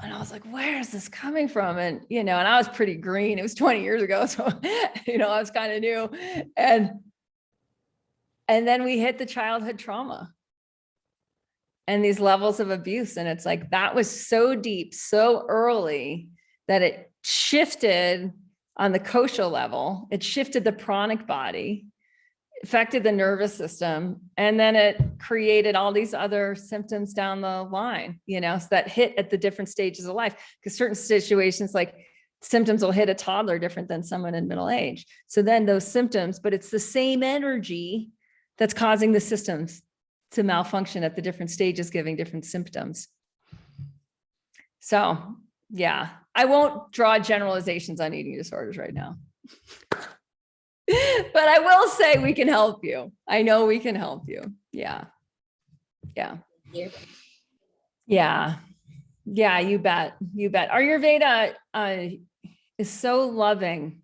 [SPEAKER 1] And I was like, where is this coming from? And, and I was pretty green. It was 20 years ago. So, I was kind of new. And then we hit the childhood trauma and these levels of abuse. And it's like, that was so deep, so early that it shifted on the kosha level. It shifted the pranic body, affected the nervous system, and then it created all these other symptoms down the line, so that hit at the different stages of life, because certain situations, like symptoms will hit a toddler different than someone in middle age. So then those symptoms, but it's the same energy that's causing the systems to malfunction at the different stages, giving different symptoms. So yeah, I won't draw generalizations on eating disorders right now. But I will say we can help you. I know we can help you. Yeah. Yeah. Yeah. Yeah, you bet. You bet. Ayurveda is so loving.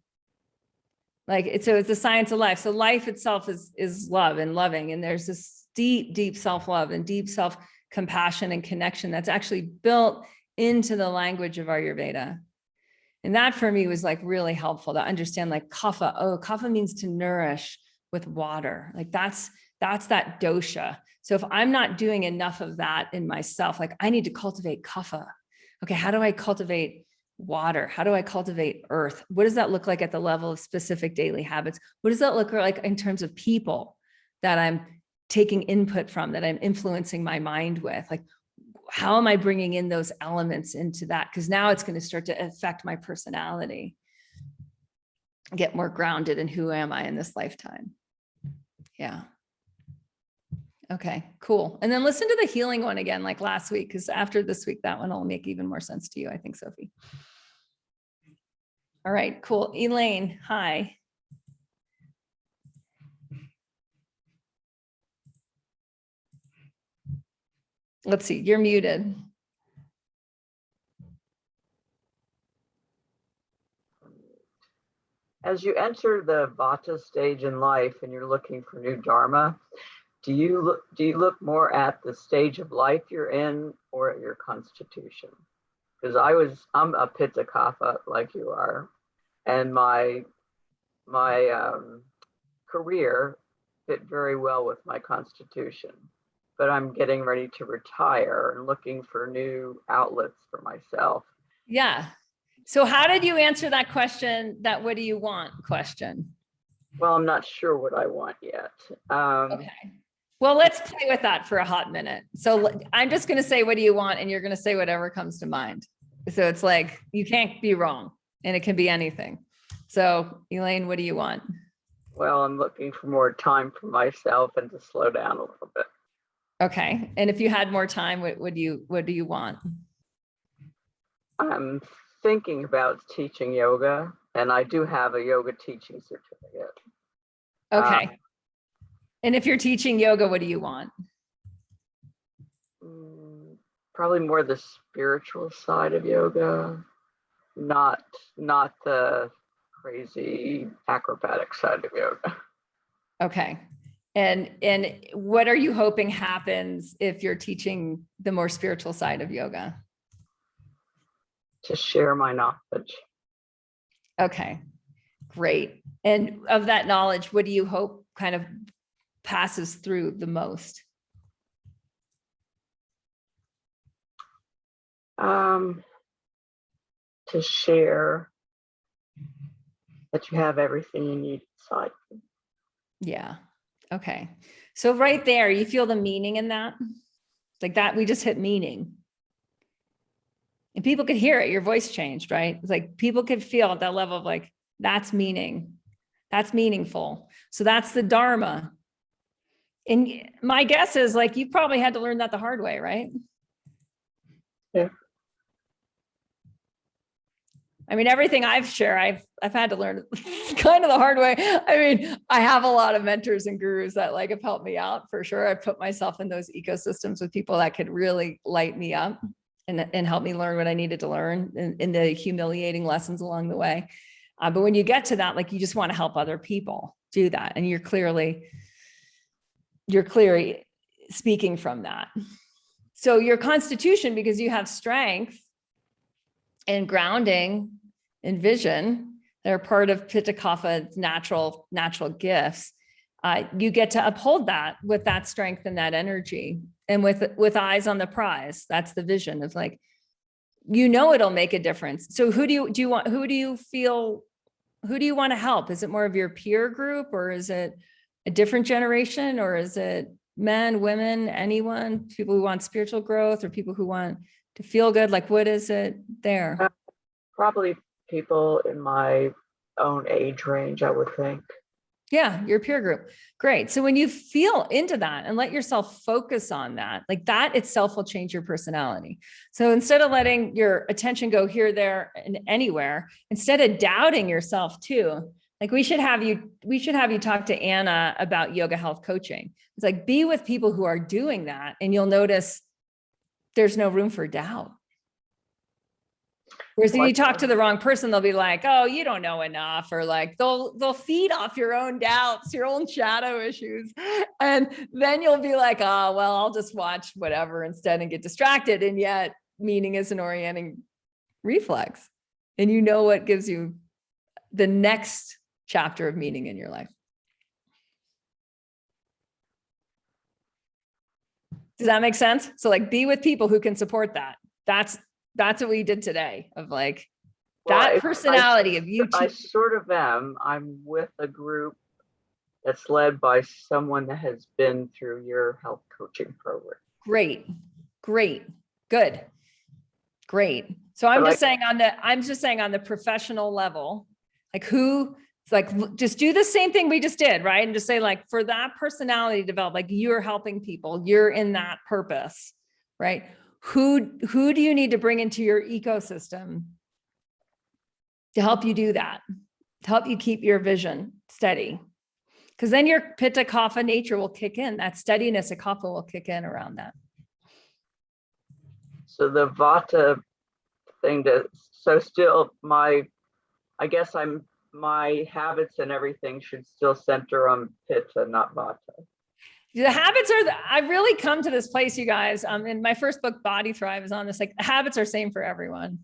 [SPEAKER 1] Like it's the science of life. So life itself is love and loving. And there's this deep, deep self-love and deep self-compassion and connection that's actually built into the language of Ayurveda. And that for me was like really helpful to understand, like kapha. Oh, kapha means to nourish with water. Like that's that dosha. So if I'm not doing enough of that in myself, like I need to cultivate kapha. Okay, how do I cultivate water? How do I cultivate earth? What does that look like at the level of specific daily habits? What does that look like in terms of people that I'm taking input from, that I'm influencing my mind with? Like, how am I bringing in those elements into that? Because now it's going to start to affect my personality, get more grounded in who am I in this lifetime. Yeah. Okay, cool. And then listen to the healing one again, like last week, because after this week, that one will make even more sense to you, I think, Sophie. All right, cool. Elaine, hi. Let's see, you're muted.
[SPEAKER 5] As you enter the Vata stage in life and you're looking for new Dharma, do you look more at the stage of life you're in or at your constitution? Because I'm a Pitta kapha like you are, and my career fit very well with my constitution. But I'm getting ready to retire and looking for new outlets for myself.
[SPEAKER 1] Yeah. So how did you answer that question, that what do you want question?
[SPEAKER 5] Well, I'm not sure what I want yet.
[SPEAKER 1] Okay. Well, let's play with that for a hot minute. So I'm just going to say, what do you want? And you're going to say whatever comes to mind. So it's like, you can't be wrong and it can be anything. So Elaine, what do you want?
[SPEAKER 5] Well, I'm looking for more time for myself and to slow down a little bit.
[SPEAKER 1] Okay. And if you had more time, what do you want?
[SPEAKER 5] I'm thinking about teaching yoga, and I do have a yoga teaching certificate.
[SPEAKER 1] Okay. And if you're teaching yoga, what do you want?
[SPEAKER 5] Probably more the spiritual side of yoga, not the crazy acrobatic side of yoga.
[SPEAKER 1] Okay. And what are you hoping happens if you're teaching the more spiritual side of yoga?
[SPEAKER 5] To share my knowledge.
[SPEAKER 1] Okay, great. And of that knowledge, what do you hope kind of passes through the most?
[SPEAKER 5] To share that you have everything you need inside.
[SPEAKER 1] Yeah. Okay. So right there, you feel the meaning in that? Like that, we just hit meaning. And people could hear it, your voice changed, right? It's like people could feel at that level of like, that's meaning. That's meaningful. So that's the Dharma. And my guess is like, you probably had to learn that the hard way, right?
[SPEAKER 5] Yeah.
[SPEAKER 1] I mean, everything I've shared, I've had to learn kind of the hard way. I mean, I have a lot of mentors and gurus that like have helped me out for sure. I put myself in those ecosystems with people that could really light me up and help me learn what I needed to learn in the humiliating lessons along the way. But when you get to that, like you just want to help other people do that. And you're clearly speaking from that. So your constitution, because you have strength and grounding and vision, they're part of Pitta Kapha's natural gifts. You get to uphold that with that strength and that energy, and with eyes on the prize. That's the vision of like, it'll make a difference. So who do you want to help? Is it more of your peer group, or is it a different generation, or is it men, women, anyone, people who want spiritual growth, or people who want to feel good? Like, what is it there?
[SPEAKER 5] Probably people in my own age range, I would think.
[SPEAKER 1] Yeah, your peer group. Great. So when you feel into that and let yourself focus on that, like that itself will change your personality. So instead of letting your attention go here, there, and anywhere, instead of doubting yourself too, like we should have you talk to Anna about yoga health coaching. It's like, be with people who are doing that, and you'll notice there's no room for doubt. Whereas if you talk to the wrong person, they'll be like, oh, you don't know enough, or like they'll feed off your own doubts, your own shadow issues. And then you'll be like, oh, well, I'll just watch whatever instead and get distracted. And yet meaning is an orienting reflex. And you know what gives you the next chapter of meaning in your life. Does that make sense? So like, be with people who can support that. That's what we did today, of like that personality of you.
[SPEAKER 5] I sort of am. I'm with a group that's led by someone that has been through your health coaching program.
[SPEAKER 1] Great, good, great. So I'm just saying on the professional level, like just do the same thing we just did, right? And just say like, for that personality to develop, like you're helping people, you're in that purpose, right? Who do you need to bring into your ecosystem to help you do that, to help you keep your vision steady? Because then your Pitta Kapha nature will kick in. That steadiness of Kapha will kick in around that.
[SPEAKER 5] So the Vata thing my habits and everything should still center on Pitta, not Vata.
[SPEAKER 1] The habits I've really come to this place, you guys. In my first book, Body Thrive, is on this, like habits are same for everyone.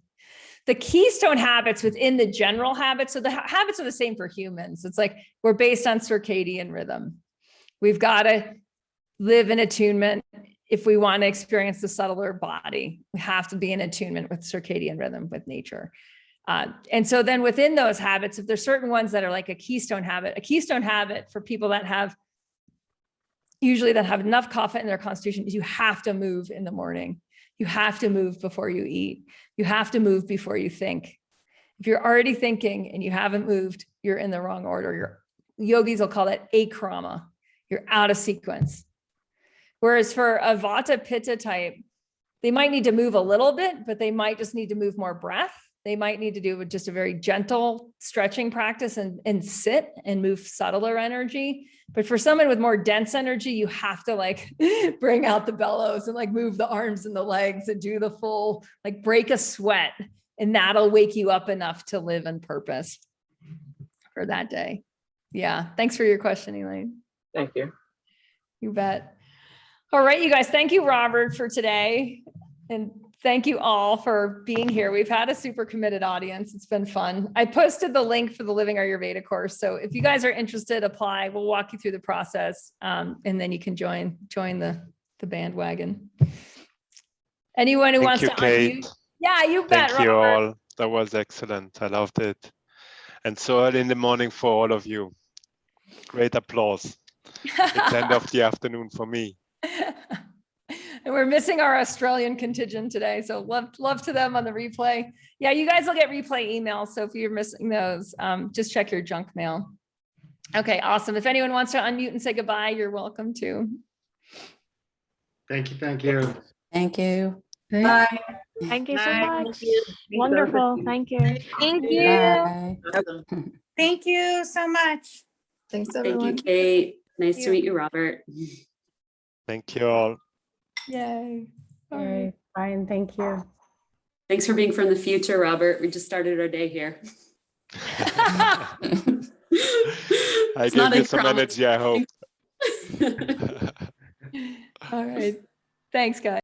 [SPEAKER 1] The keystone habits within the general habits. So the habits are the same for humans. It's like, we're based on circadian rhythm. We've got to live in attunement. If we want to experience the subtler body, we have to be in attunement with circadian rhythm, with nature. And so then within those habits, if there's certain ones that are like a keystone habit for people that have enough kapha in their constitution, is you have to move in the morning. You have to move before you eat. You have to move before you think. If you're already thinking and you haven't moved, you're in the wrong order. Your yogis will call that akrama. You're out of sequence. Whereas for a Vata Pitta type, they might need to move a little bit, but they might just need to move more breath. They might need to do just a very gentle stretching practice and sit and move subtler energy. But for someone with more dense energy, you have to like bring out the bellows and like move the arms and the legs and do the full, like break a sweat. And that'll wake you up enough to live in purpose for that day. Yeah. Thanks for your question, Elaine.
[SPEAKER 5] Thank you.
[SPEAKER 1] You bet. All right, you guys. Thank you, Robert, for today. And thank you all for being here. We've had a super committed audience. It's been fun. I posted the link for the Living Ayurveda course. So if you guys are interested, apply. We'll walk you through the process. And then you can join the bandwagon. Anyone who wants to unmute? Yeah, you bet.
[SPEAKER 3] Thank you all. That was excellent. I loved it. And so early in the morning for all of you. Great applause. It's end of the afternoon for me.
[SPEAKER 1] And we're missing our Australian contingent today. So love to them on the replay. Yeah, you guys will get replay emails. So if you're missing those, just check your junk mail. Okay, awesome. If anyone wants to unmute and say goodbye, you're welcome to.
[SPEAKER 6] Thank you. Thank you.
[SPEAKER 7] Thank you.
[SPEAKER 8] Bye.
[SPEAKER 6] Thank you so
[SPEAKER 2] Bye.
[SPEAKER 6] much. Wonderful. Thank you.
[SPEAKER 2] Thank you.
[SPEAKER 7] Bye.
[SPEAKER 2] Thank you so much.
[SPEAKER 8] Thanks,
[SPEAKER 9] Thank you,
[SPEAKER 8] everyone.
[SPEAKER 9] Kate. Nice to
[SPEAKER 6] you.
[SPEAKER 9] meet you, Robert.
[SPEAKER 3] Thank you all.
[SPEAKER 1] Yay. All right.
[SPEAKER 7] Yay. Brian, thank you.
[SPEAKER 9] Thanks for being from the future, Robert. We just started our day here.
[SPEAKER 3] I
[SPEAKER 9] It's
[SPEAKER 3] gave
[SPEAKER 9] not
[SPEAKER 3] you
[SPEAKER 9] a
[SPEAKER 3] some
[SPEAKER 9] promise.
[SPEAKER 3] energy, I hope.
[SPEAKER 1] All right. Thanks, guys.